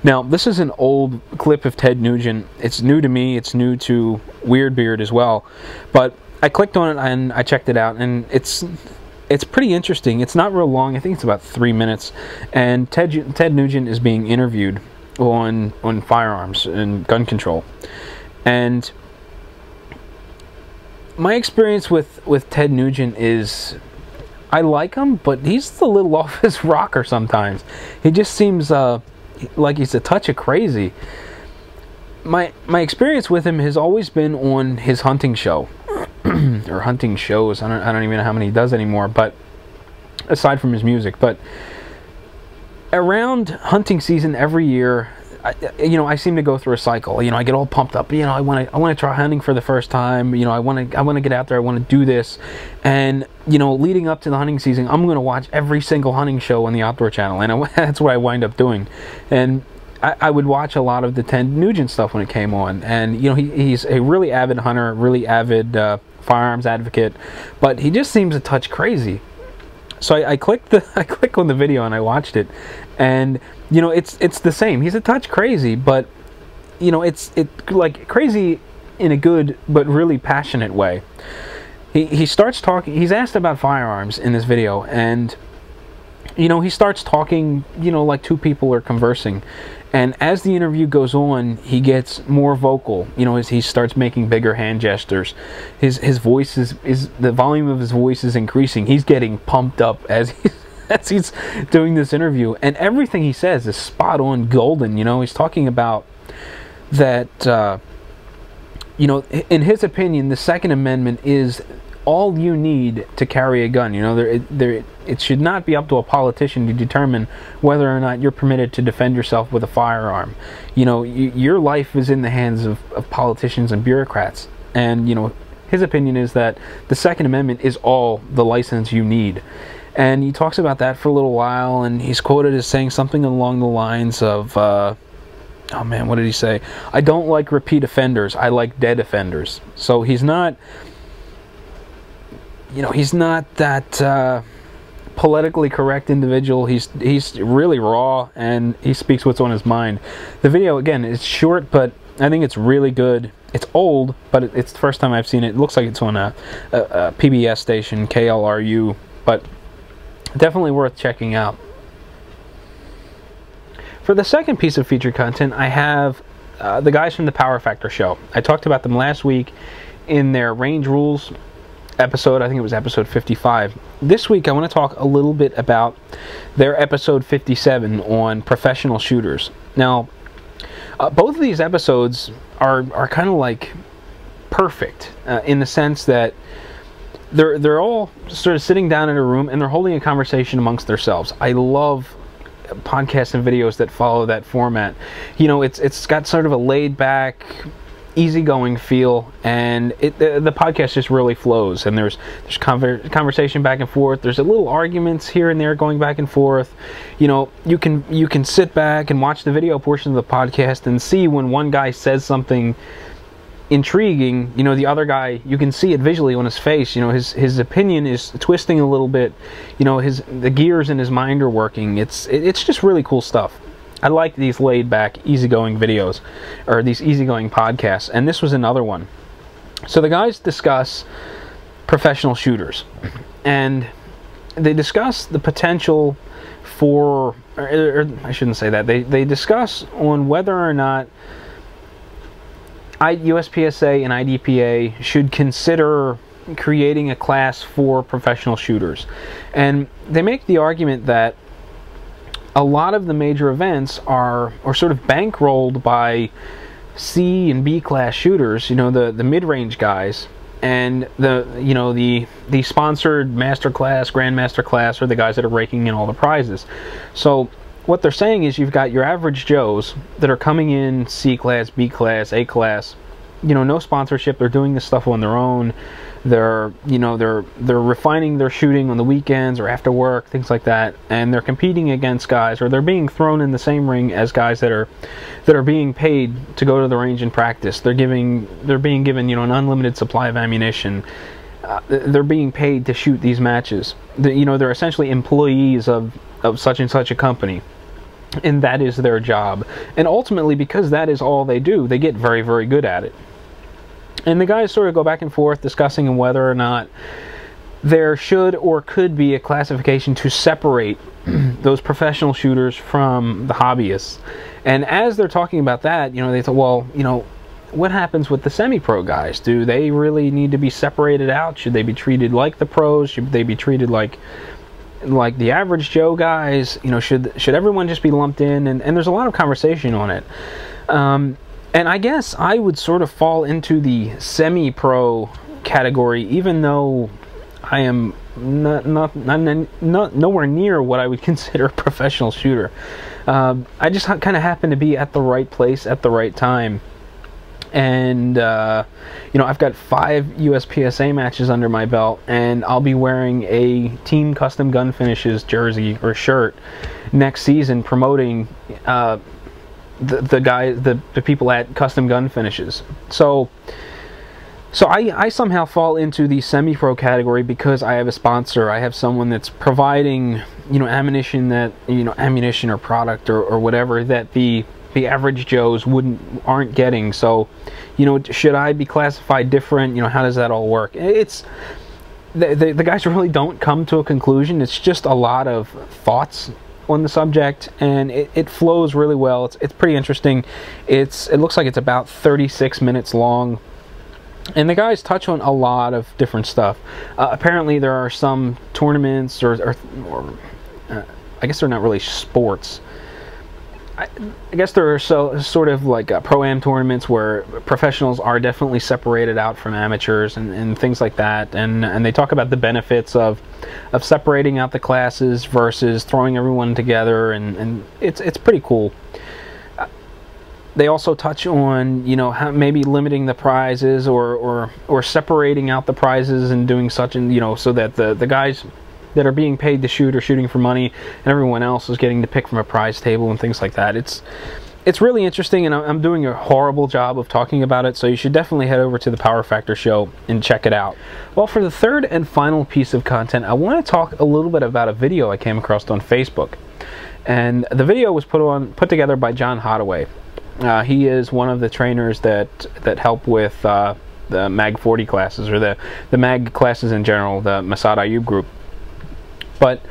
Now, this is an old clip of Ted Nugent. It's new to me. It's new to Weird Beard as well. But I clicked on it and I checked it out, and it's pretty interesting. It's not real long. I think it's about 3 minutes. And Ted Nugent is being interviewed on firearms and gun control. And my experience with Ted Nugent is, I like him, but he's a little off his rocker sometimes. He just seems like he's a touch of crazy. My experience with him has always been on his hunting show. Or hunting shows. I don't even know how many he does anymore, but aside from his music. But around hunting season every year, I seem to go through a cycle. I get all pumped up. I want to try hunting for the first time. I want to get out there. I want to do this. And leading up to the hunting season, I'm going to watch every single hunting show on the Outdoor Channel, and that's what I wind up doing. And I would watch a lot of the Ted Nugent stuff when it came on. And he's a really avid hunter, really avid firearms advocate, but he just seems a touch crazy. So I clicked on the video and I watched it, and it's the same. He's a touch crazy, but it's like crazy in a good but really passionate way. He starts talking. He's asked about firearms in this video, and he starts talking like two people are conversing. And as the interview goes on, he gets more vocal. As he starts making bigger hand gestures, his voice is the volume of his voice is increasing. He's getting pumped up as he's doing this interview, and everything he says is spot on, golden. He's talking about that. In his opinion, the Second Amendment is all you need to carry a gun. It should not be up to a politician to determine whether or not you're permitted to defend yourself with a firearm. Your life is in the hands of politicians and bureaucrats. And his opinion is that the Second Amendment is all the license you need. And he talks about that for a little while, and he's quoted as saying something along the lines of, oh man, what did he say? I don't like repeat offenders, I like dead offenders. So he's not that politically correct individual. He's really raw, and he speaks what's on his mind. The video, again, is short, but I think it's really good. It's old, but it's the first time I've seen it. It looks like it's on a PBS station, KLRU, but definitely worth checking out. For the second piece of featured content, I have the guys from the Power Factor Show. I talked about them last week in their Range Rules episode. I think it was episode 55. This week I want to talk a little bit about their episode 57 on professional shooters. Now, both of these episodes are kind of like perfect in the sense that they're all sort of sitting down in a room and they're holding a conversation amongst themselves. I love podcasts and videos that follow that format. It's got sort of a laid back, easygoing feel, and the podcast just really flows, and there's conversation back and forth. There's a little arguments here and there going back and forth. You can sit back and watch the video portion of the podcast and see when one guy says something intriguing, the other guy, you can see it visually on his face. His opinion is twisting a little bit. The gears in his mind are working. It's just really cool stuff. I like these laid-back, easygoing videos, or these easygoing podcasts, and this was another one. So the guys discuss professional shooters, and they discuss the potential or I shouldn't say that. They discuss on whether or not USPSA and IDPA should consider creating a class for professional shooters. And they make the argument that a lot of the major events are sort of bankrolled by C and B class shooters, the mid-range guys, and the sponsored master class, grandmaster class are the guys that are raking in all the prizes. So what they're saying is you've got your average Joes that are coming in C class, B class, A class, no sponsorship. They're doing this stuff on their own. They're refining their shooting on the weekends or after work, things like that, and they're competing against guys, or they're being thrown in the same ring as guys that are being paid to go to the range and practice. They're being given an unlimited supply of ammunition. They're being paid to shoot these matches. They're essentially employees of such and such a company, and that is their job. And ultimately, because that is all they do, they get very, very good at it. And the guys sort of go back and forth discussing whether or not there should or could be a classification to separate those professional shooters from the hobbyists. And as they're talking about that, they thought, well, what happens with the semi-pro guys? Do they really need to be separated out? Should they be treated like the pros? Should they be treated like the average Joe guys? Should everyone just be lumped in? And there's a lot of conversation on it. And I guess I would sort of fall into the semi-pro category, even though I am not nowhere near what I would consider a professional shooter. I just kind of happen to be at the right place at the right time. And I've got 5 USPSA matches under my belt, and I'll be wearing a Team Custom Gun Finishes jersey or shirt next season, promoting the people at Custom Gun Finishes. So I somehow fall into the semi-pro category because I have a sponsor. I have someone that's providing ammunition or product or whatever that the average Joes aren't getting. So should I be classified different? How does that all work? It's the guys really don't come to a conclusion. It's just a lot of thoughts on the subject, and it flows really well. It's pretty interesting. It looks like it's about 36 minutes long, and the guys touch on a lot of different stuff. Apparently there are some tournaments or I guess they're not really sports. I guess there are sort of like pro-am tournaments where professionals are definitely separated out from amateurs and things like that, and they talk about the benefits of separating out the classes versus throwing everyone together, and it's pretty cool. They also touch on how maybe limiting the prizes or separating out the prizes and doing such, and so that the guys that are being paid to shoot are shooting for money, and everyone else is getting to pick from a prize table and things like that. It's really interesting, and I'm doing a horrible job of talking about it, so you should definitely head over to the Power Factor Show and check it out. Well, for the third and final piece of content, I want to talk a little bit about a video I came across on Facebook. And the video was put together by John Hottaway. He is one of the trainers that help with the MAG 40 classes, or the MAG classes in general, the Masad Ayub group. But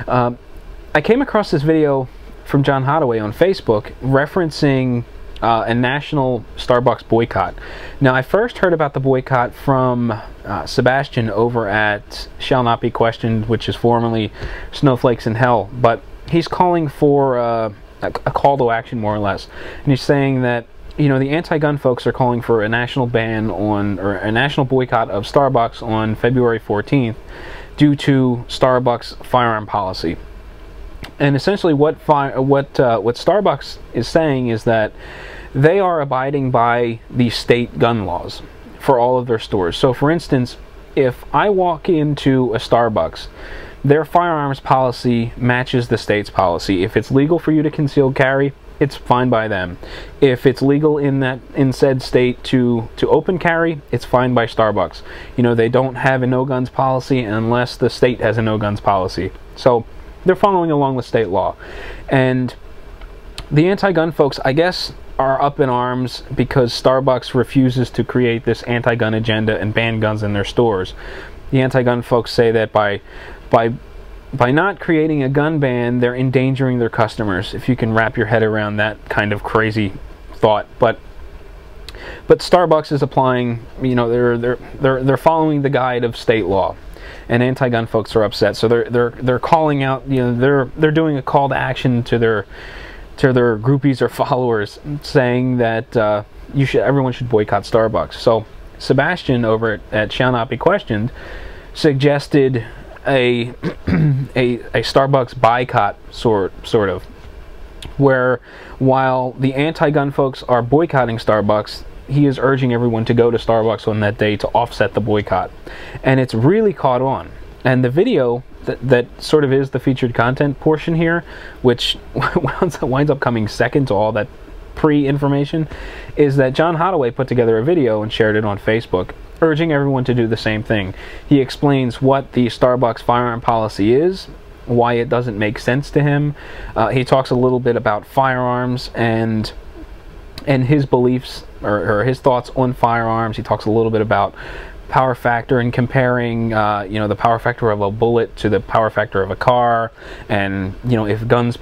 I came across this video from John Hottaway on Facebook referencing a national Starbucks boycott. Now, I first heard about the boycott from Sebastian over at Shall Not Be Questioned, which is formerly Snowflakes in Hell, but he's calling for a call to action, more or less, and he's saying that the anti-gun folks are calling for a national ban or a national boycott of Starbucks on February 14th due to Starbucks firearm policy. And essentially what Starbucks is saying is that they are abiding by the state gun laws for all of their stores. So for instance, if I walk into a Starbucks, their firearms policy matches the state's policy. If it's legal for you to conceal carry, it's fine by them. If it's legal in said state to open carry, it's fine by Starbucks. They don't have a no guns policy unless the state has a no guns policy. So they're following along with state law. And the anti-gun folks, I guess, are up in arms because Starbucks refuses to create this anti-gun agenda and ban guns in their stores. The anti-gun folks say that by by not creating a gun ban, they're endangering their customers, if you can wrap your head around that kind of crazy thought. But Starbucks is applying, you know, they're following the guide of state law, and anti-gun folks are upset. So they're calling out, you know, they're doing a call to action to their groupies or followers, saying that everyone should boycott Starbucks. So Sebastian over at Shall Not Be Questioned suggested a Starbucks boycott sort of, where while the anti-gun folks are boycotting Starbucks, he is urging everyone to go to Starbucks on that day to offset the boycott. And it's really caught on. And the video that sort of is the featured content portion here, which winds up coming second to all that pre-information, is that John Holloway put together a video and shared it on Facebook, urging everyone to do the same thing. He explains what the Starbucks firearm policy is, why it doesn't make sense to him. He talks a little bit about firearms and his beliefs or his thoughts on firearms. He talks a little bit about power factor and comparing you know, the power factor of a bullet to the power factor of a car, and you know, if guns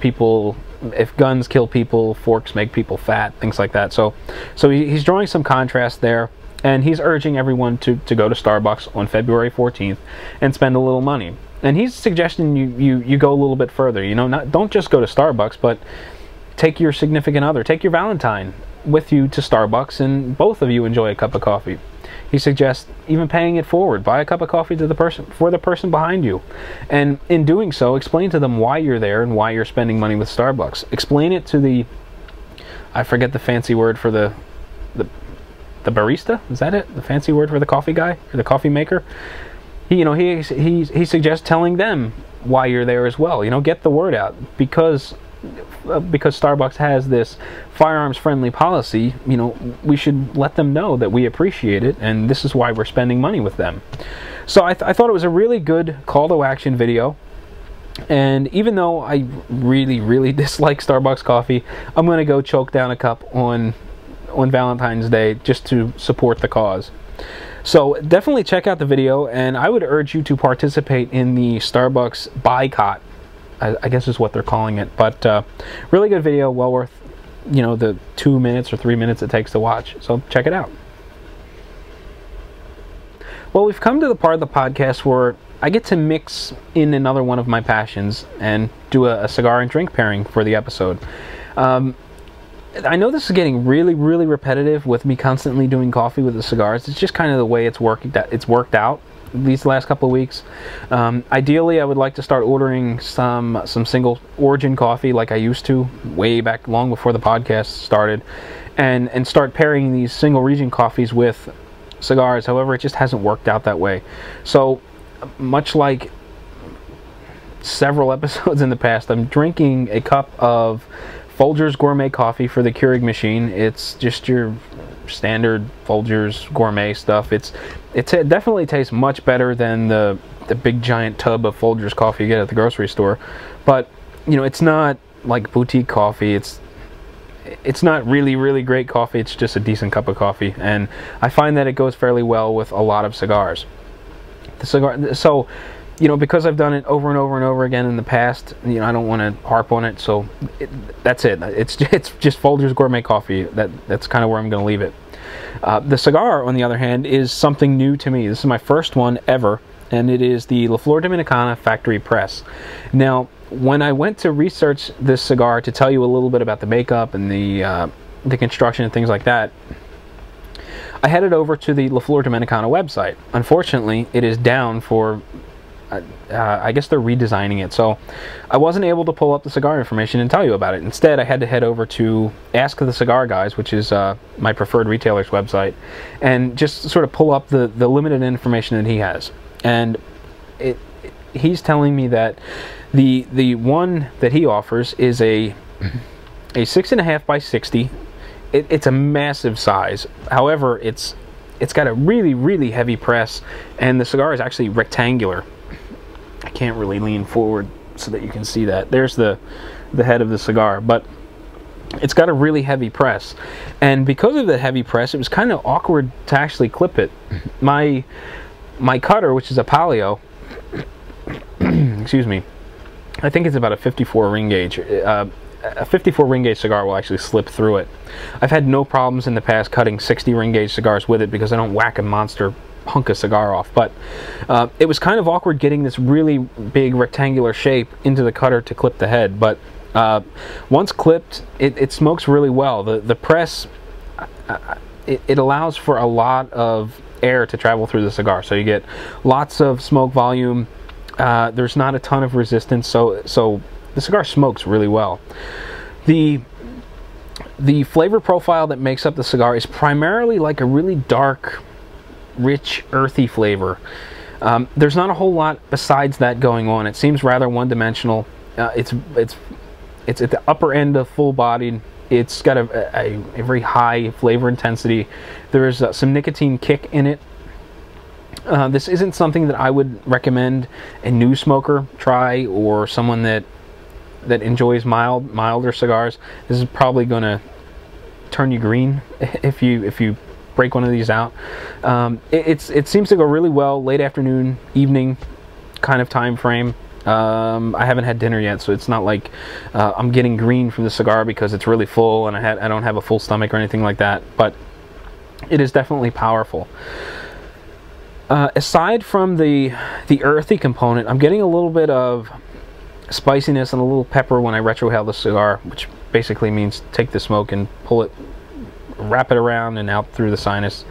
kill people, forks make people fat, things like that. So he's drawing some contrast there, and he's urging everyone to go to Starbucks on February 14th and spend a little money. And he's suggesting you go a little bit further. You know, don't just go to Starbucks, but take your significant other, take your Valentine with you to Starbucks, and both of you enjoy a cup of coffee. He suggests even paying it forward. Buy a cup of coffee to the person behind you, and in doing so, explain to them why you're there and why you're spending money with Starbucks. Explain it to the, I forget the fancy word for the barista. Is that it? The fancy word for the coffee guy or the coffee maker? He suggests telling them why you're there as well. You know, get the word out, because Starbucks has this firearms-friendly policy. You know, we should let them know that we appreciate it, and this is why we're spending money with them. So I thought it was a really good call to action video. And even though I really dislike Starbucks coffee, I'm going to go choke down a cup on Valentine's Day just to support the cause. So definitely check out the video, and I would urge you to participate in the Starbucks boycott, I guess is what they're calling it. But really good video, well worth, you know, the 2 minutes or 3 minutes it takes to watch. So check it out. Well, we've come to the part of the podcast where I get to mix in another one of my passions and do a cigar and drink pairing for the episode. I know this is getting really repetitive with me constantly doing coffee with the cigars. It's just kind of the way it's worked out these last couple of weeks. Ideally, I would like to start ordering some single origin coffee like I used to way back long before the podcast started, and start pairing these single region coffees with cigars. However, it just hasn't worked out that way. So much like several episodes in the past, I'm drinking a cup of Folgers Gourmet Coffee for the Keurig machine. It's just your standard Folgers Gourmet stuff. It definitely tastes much better than the big giant tub of Folgers coffee you get at the grocery store. But you know, it's not like boutique coffee. It's not really great coffee. It's just a decent cup of coffee, and I find that it goes fairly well with a lot of cigars. So you know, because I've done it over and over again in the past, you know, I don't want to harp on it. So that's it. It's just Folgers Gourmet Coffee. That's kind of where I'm going to leave it. The cigar, on the other hand, is something new to me. This is my first one ever, and it is the La Flor Dominicana Factory Press. Now, when I went to research this cigar to tell you a little bit about the makeup and the construction and things like that, I headed over to the La Flor Dominicana website. Unfortunately, it is down for I guess they're redesigning it, so I wasn't able to pull up the cigar information and tell you about it. Instead, I had to head over to Ask the Cigar Guys, which is my preferred retailer's website, and just sort of pull up the limited information that he has. And he's telling me that the one that he offers is a 6.5 by 60. It's a massive size. However, it's got a really heavy press, and the cigar is actually rectangular. I can't really lean forward so that you can see that. There's the head of the cigar, but it's got a really heavy press, and because of the heavy press, it was kind of awkward to actually clip it. My cutter, which is a Palio, excuse me, I think it's about a 54 ring gauge. A 54 ring gauge cigar will actually slip through it. I've had no problems in the past cutting 60 ring gauge cigars with it because I don't whack a monster hunk of cigar off. But it was kind of awkward getting this really big rectangular shape into the cutter to clip the head. But once clipped, it smokes really well. The press, it allows for a lot of air to travel through the cigar, so you get lots of smoke volume. There's not a ton of resistance, so the cigar smokes really well. The flavor profile that makes up the cigar is primarily like a really dark, rich, earthy flavor. There's not a whole lot besides that going on. It seems rather one-dimensional. It's at the upper end of full-bodied. It's got a very high flavor intensity. There is some nicotine kick in it. This isn't something that I would recommend a new smoker try, or someone that enjoys milder cigars. This is probably going to turn you green if you break one of these out. It seems to go really well late afternoon, evening kind of time frame. I haven't had dinner yet, so it's not like I'm getting green from the cigar because it's really full and I don't have a full stomach or anything like that. But it is definitely powerful. Aside from the earthy component, I'm getting a little bit of spiciness and a little pepper when I retrohale the cigar, which basically means take the smoke and pull it, wrap it around and out through the sinus.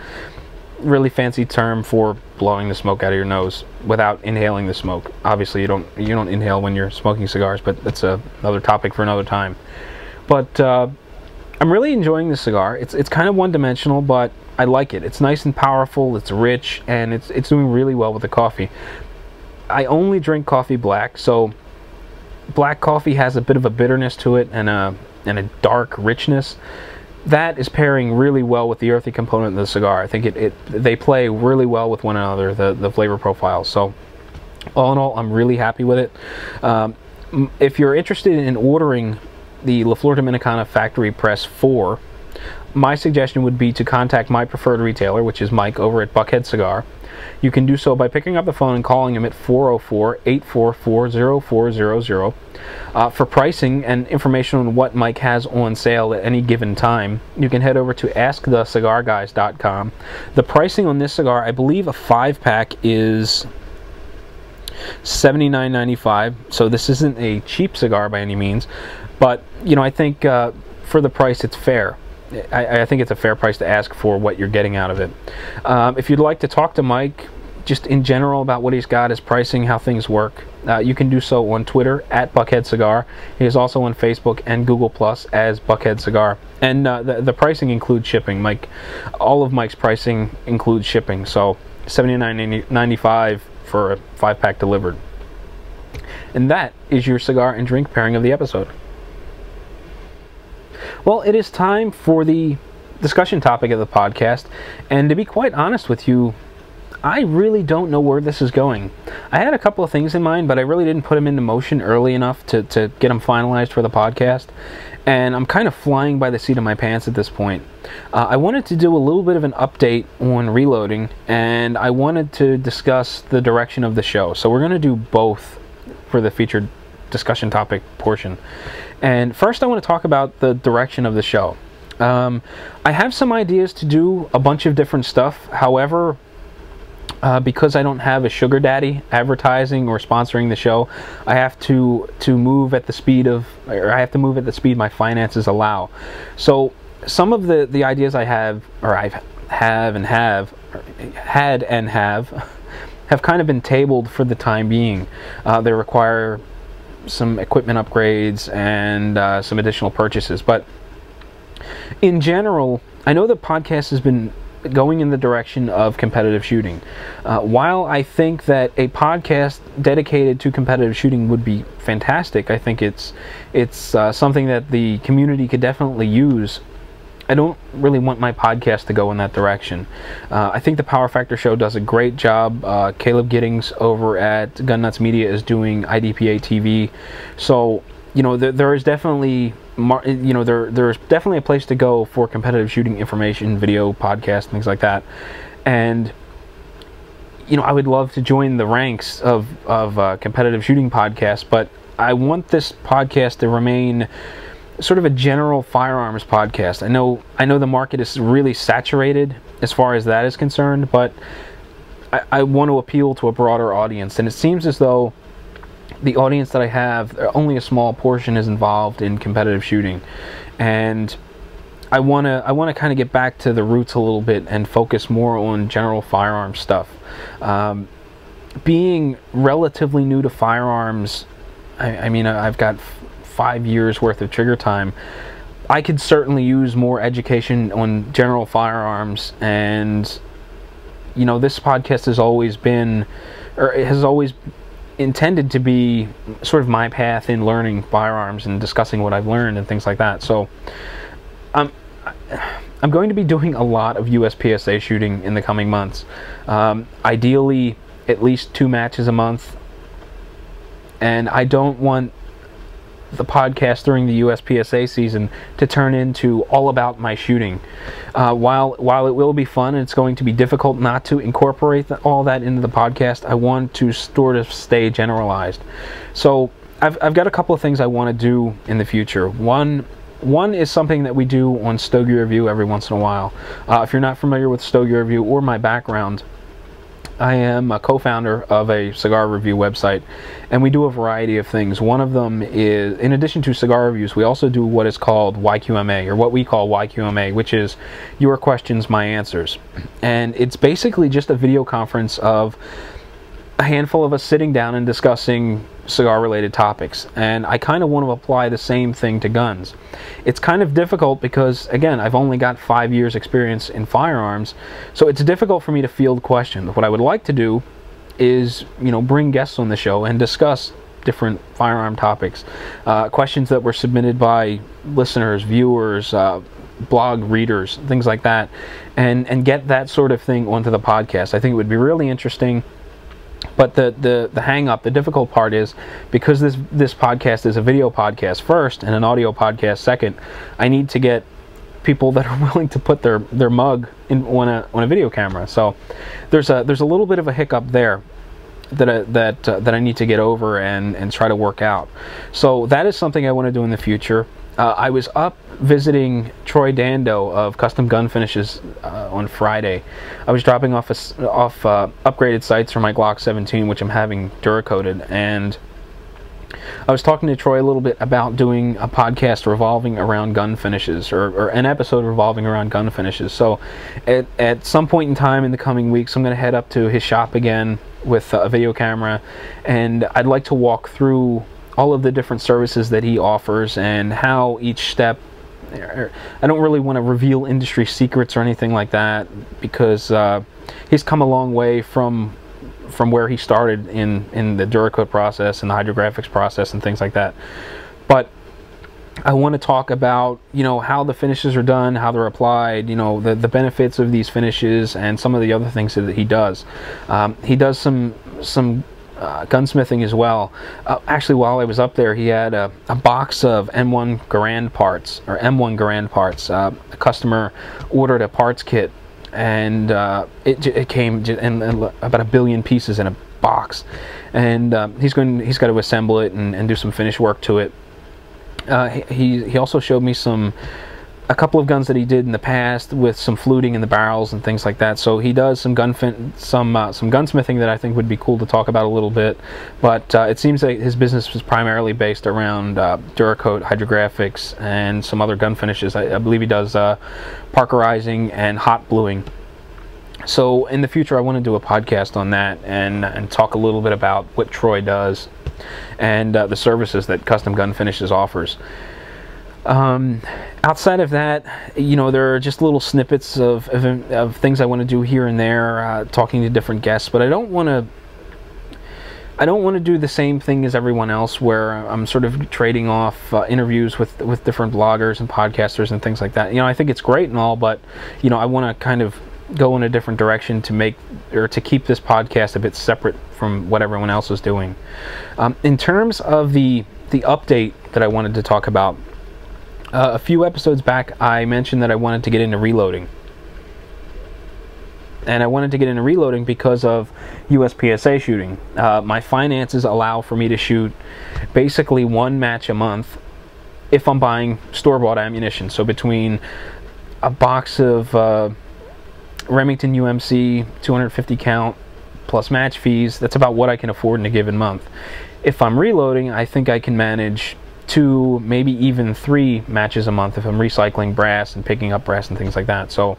Really fancy term for blowing the smoke out of your nose without inhaling the smoke. Obviously, you don't inhale when you're smoking cigars, but that's another topic for another time. But I'm really enjoying this cigar. It's kind of one-dimensional, but I like it. It's nice and powerful. It's rich, and it's doing really well with the coffee. I only drink coffee black, so black coffee has a bit of a bitterness to it and a dark richness. That is pairing really well with the earthy component of the cigar. I think they play really well with one another, the flavor profiles. So all in all, I'm really happy with it. If you're interested in ordering the La Flor Dominicana Factory Press 4, my suggestion would be to contact my preferred retailer, which is Mike over at Buckhead Cigar. You can do so by picking up the phone and calling him at 404-844-0400. For pricing and information on what Mike has on sale at any given time, you can head over to askthecigarguys.com. The pricing on this cigar, I believe a 5-pack is $79.95, so this isn't a cheap cigar by any means, but I think for the price it's fair. I think it's a fair price to ask for what you're getting out of it. If you'd like to talk to Mike just in general about what he's got, his pricing, how things work, you can do so on Twitter at Buckhead Cigar. He is also on Facebook and Google Plus as Buckhead Cigar. And the pricing includes shipping. All of Mike's pricing includes shipping, so $79.95 for a 5-pack delivered. And that is your cigar and drink pairing of the episode. Well, it is time for the discussion topic of the podcast, and to be quite honest with you, I really don't know where this is going. I had a couple of things in mind, but I really didn't put them into motion early enough to get them finalized for the podcast, and I'm kind of flying by the seat of my pants at this point. I wanted to do a little bit of an update on reloading, and I wanted to discuss the direction of the show. So we're going to do both for the featured discussion topic portion. And first I want to talk about the direction of the show. I have some ideas to do a bunch of different stuff. However, because I don't have a sugar daddy advertising or sponsoring the show, I have to move at the speed my finances allow. So some of the ideas I have, or had and have kind of been tabled for the time being. They require some equipment upgrades and some additional purchases, but in general, I know the podcast has been going in the direction of competitive shooting. While I think that a podcast dedicated to competitive shooting would be fantastic, I think it's something that the community could definitely use. I don't really want my podcast to go in that direction. I think the Power Factor Show does a great job. Caleb Giddings over at Gun Nuts Media is doing IDPA TV. So, there is definitely, there's definitely a place to go for competitive shooting information, video, podcast, things like that. And, I would love to join the ranks of competitive shooting podcasts, but I want this podcast to remain sort of a general firearms podcast. I know the market is really saturated as far as that is concerned, but I want to appeal to a broader audience, and it seems as though the audience that I have, only a small portion is involved in competitive shooting, and I want to kind of get back to the roots a little bit and focus more on general firearms stuff. Being relatively new to firearms, I mean, I've got 5 years worth of trigger time. I could certainly use more education on general firearms, and this podcast has always been, or it has always intended to be sort of my path in learning firearms and discussing what I've learned and things like that. So I'm going to be doing a lot of USPSA shooting in the coming months. Ideally, at least 2 matches a month. And I don't want the podcast during the USPSA season to turn into all about my shooting. While it will be fun and it's going to be difficult not to incorporate all that into the podcast, I want to sort of stay generalized. So I've got a couple of things I want to do in the future. One is something that we do on Stogie Review every once in a while. If you're not familiar with Stogie Review or my background, I am a co-founder of a cigar review website, and we do a variety of things. One of them is, in addition to cigar reviews, we also do what is called YQMA, or what we call YQMA, which is Your Questions, My Answers. And it's basically just a video conference of a handful of us sitting down and discussing cigar-related topics. And I kind of want to apply the same thing to guns. It's kind of difficult because, again, I've only got 5 years experience in firearms, so it's difficult for me to field questions. What I would like to do is, bring guests on the show and discuss different firearm topics, questions that were submitted by listeners, viewers, blog readers, things like that, and get that sort of thing onto the podcast. I think it would be really interesting. But the hang up, the difficult part is, because this podcast is a video podcast first and an audio podcast second, I need to get people that are willing to put their mug on a video camera. So there's a little bit of a hiccup there that I need to get over and try to work out. So that is something I want to do in the future. I was up visiting Troy Dando of Custom Gun Finishes on Friday. I was dropping off upgraded sights for my Glock 17, which I'm having Duracoated, and I was talking to Troy a little bit about doing a podcast revolving around gun finishes, or an episode revolving around gun finishes. So at some point in time in the coming weeks, I'm going to head up to his shop again with a video camera, and I'd like to walk through all of the different services that he offers and how each step. I don't really want to reveal industry secrets or anything like that, because he's come a long way from where he started in the Duracoat process and the hydrographics process and things like that. But I want to talk about how the finishes are done, how they're applied, the benefits of these finishes, and some of the other things that he does. He does some gunsmithing as well. Actually, while I was up there, he had a box of M1 Garand parts, or M1 Garand parts. A customer ordered a parts kit, and it came in about 1 billion pieces in a box, and he's got to assemble it and do some finish work to it. He also showed me a couple of guns that he did in the past with some fluting in the barrels and things like that. So he does some gunsmithing that I think would be cool to talk about a little bit. But it seems that his business was primarily based around Duracoat, hydrographics, and some other gun finishes. I believe he does parkerizing and hot bluing. So in the future, I want to do a podcast on that and talk a little bit about what Troy does and the services that Custom Gun Finishes offers. Outside of that, there are just little snippets of things I want to do here and there, talking to different guests. But I don't want to do the same thing as everyone else, where I'm sort of trading off interviews with different bloggers and podcasters and things like that. I think it's great and all, but I want to kind of go in a different direction to keep this podcast a bit separate from what everyone else is doing. In terms of the update that I wanted to talk about, a few episodes back, I mentioned that I wanted to get into reloading. and I wanted to get into reloading because of USPSA shooting. My finances allow for me to shoot basically one match a month if I'm buying store-bought ammunition. So between a box of Remington UMC 250 count plus match fees, that's about what I can afford in a given month. If I'm reloading, I think I can manage 2, maybe even 3 matches a month if I'm recycling brass and picking up brass and things like that. So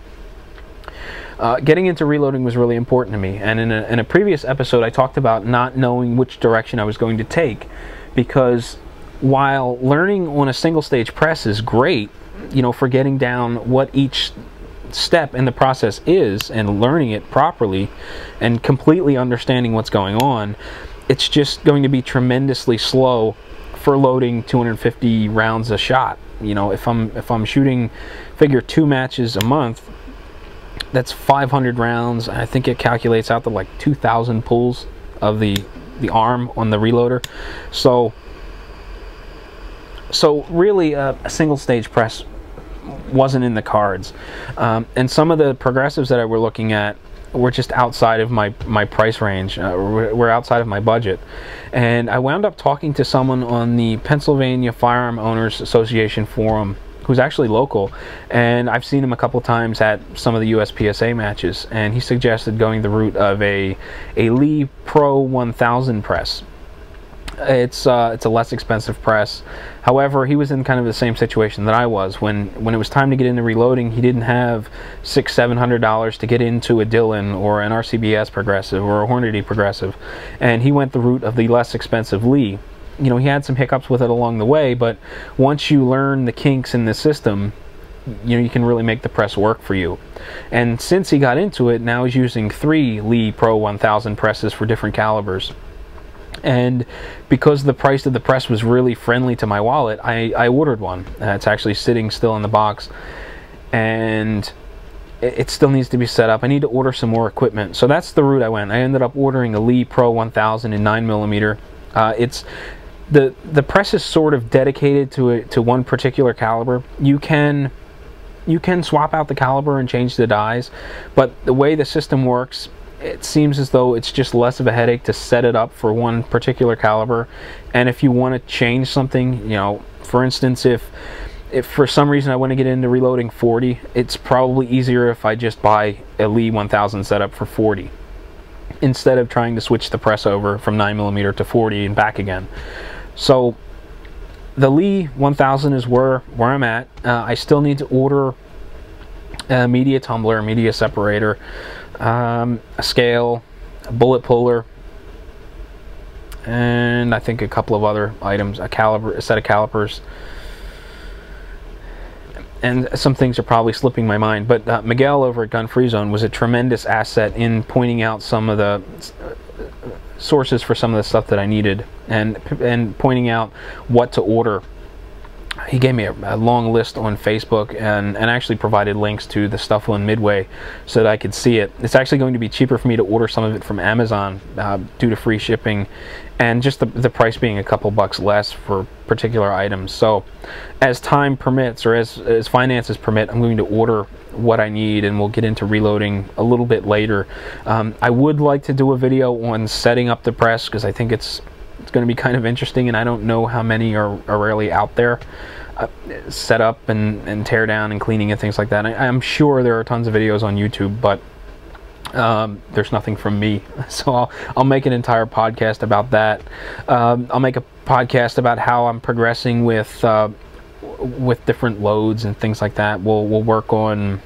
getting into reloading was really important to me, and in a previous episode I talked about not knowing which direction I was going to take, because while learning on a single stage press is great, you know, for getting down what each step in the process is and learning it properly and completely understanding what's going on, it's just going to be tremendously slow for loading 250 rounds a shot. You know, if I'm shooting, figure 2 matches a month, that's 500 rounds. I think it calculates out to like 2,000 pulls of the arm on the reloader. So really a single stage press wasn't in the cards, and some of the progressives that I were looking at were just outside of my price range, were outside of my budget. And I wound up talking to someone on the Pennsylvania Firearm Owners Association forum who's actually local, and I've seen him a couple times at some of the USPSA matches, and he suggested going the route of a Lee Pro 1000 press. It's a less expensive press. However, he was in kind of the same situation that I was. When it was time to get into reloading, he didn't have $600-700 to get into a Dillon or an RCBS progressive or a Hornady progressive, and he went the route of the less expensive Lee. You know, he had some hiccups with it along the way, but once you learn the kinks in the system, you know, you can really make the press work for you. And since he got into it, now he's using 3 Lee Pro 1000 presses for different calibers. And because the price of the press was really friendly to my wallet, I ordered one. It's actually sitting still in the box, and it still needs to be set up. I need to order some more equipment. So that's the route I went. I ended up ordering a Lee Pro 1000 in 9mm. It's the press is sort of dedicated to one particular caliber. You can swap out the caliber and change the dies, but the way the system works, it seems as though it's just less of a headache to set it up for one particular caliber. And if you want to change something, you know, for instance, if for some reason I want to get into reloading 40, it's probably easier if I just buy a Lee 1000 setup for 40 instead of trying to switch the press over from 9mm to 40 and back again. So the Lee 1000 is where I'm at. I still need to order a media tumbler, a media separator, a scale, a bullet puller, and I think a couple of other items, a set of calipers, and some things are probably slipping my mind. But Miguel over at Gun Free Zone was a tremendous asset in pointing out some of the sources for some of the stuff that I needed, and pointing out what to order. He gave me a long list on Facebook and actually provided links to the stuff on Midway so that I could see it. It's actually going to be cheaper for me to order some of it from Amazon due to free shipping and just the price being a couple bucks less for particular items. So as time permits, or as finances permit, I'm going to order what I need, and we'll get into reloading a little bit later. I would like to do a video on setting up the press because I think it's going to be kind of interesting, and I don't know how many are really out there. Set up and tear down and cleaning and things like that. I'm sure there are tons of videos on YouTube, but there's nothing from me. So I'll make an entire podcast about that. I'll make a podcast about how I'm progressing with different loads and things like that. We'll work on,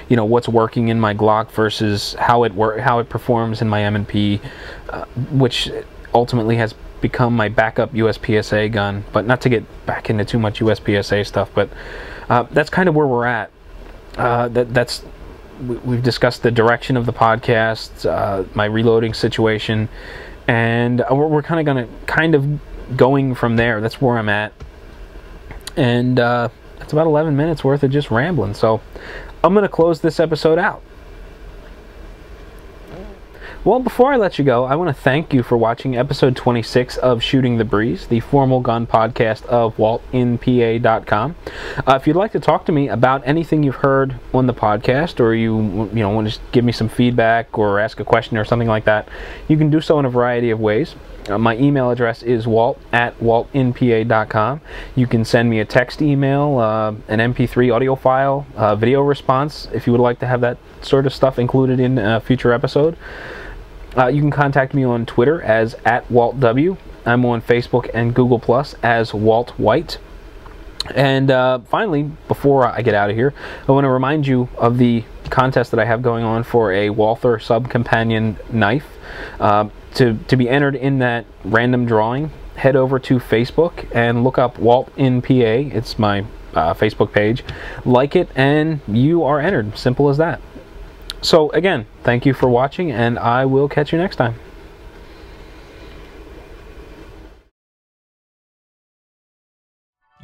you know, what's working in my Glock versus how it performs in my M&P, which ultimately has become my backup USPSA gun. But not to get back into too much USPSA stuff, but that's kind of where we're at. We've discussed the direction of the podcast, my reloading situation, and we're kind of going from there. That's where I'm at, and it's about 11 minutes worth of just rambling. So I'm going to close this episode out. Well, before I let you go, I want to thank you for watching episode 26 of Shooting the Breeze, the formal gun podcast of WaltInPA.com. If you'd like to talk to me about anything you've heard on the podcast, or you want to just give me some feedback or ask a question or something like that, you can do so in a variety of ways. My email address is walt@waltinpa.com. You can send me a text email, an MP3 audio file, video response, if you would like to have that sort of stuff included in a future episode. You can contact me on Twitter as @WaltW. I'm on Facebook and Google Plus as Walt White. And finally, before I get out of here, I want to remind you of the contest that I have going on for a Walther Sub-Companion knife. To be entered in that random drawing, head over to Facebook and look up Walt in PA. It's my Facebook page. Like it, and you are entered. Simple as that. So again, thank you for watching, and I will catch you next time.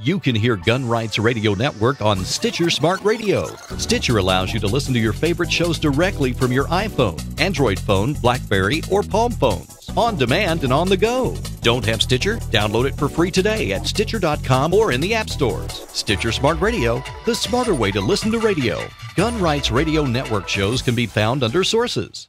You can hear Gun Rights Radio Network on Stitcher Smart Radio. Stitcher allows you to listen to your favorite shows directly from your iPhone, Android phone, BlackBerry, or Palm phones, on demand and on the go. Don't have Stitcher? Download it for free today at Stitcher.com or in the app stores. Stitcher Smart Radio, the smarter way to listen to radio. Gun Rights Radio Network shows can be found under Sources.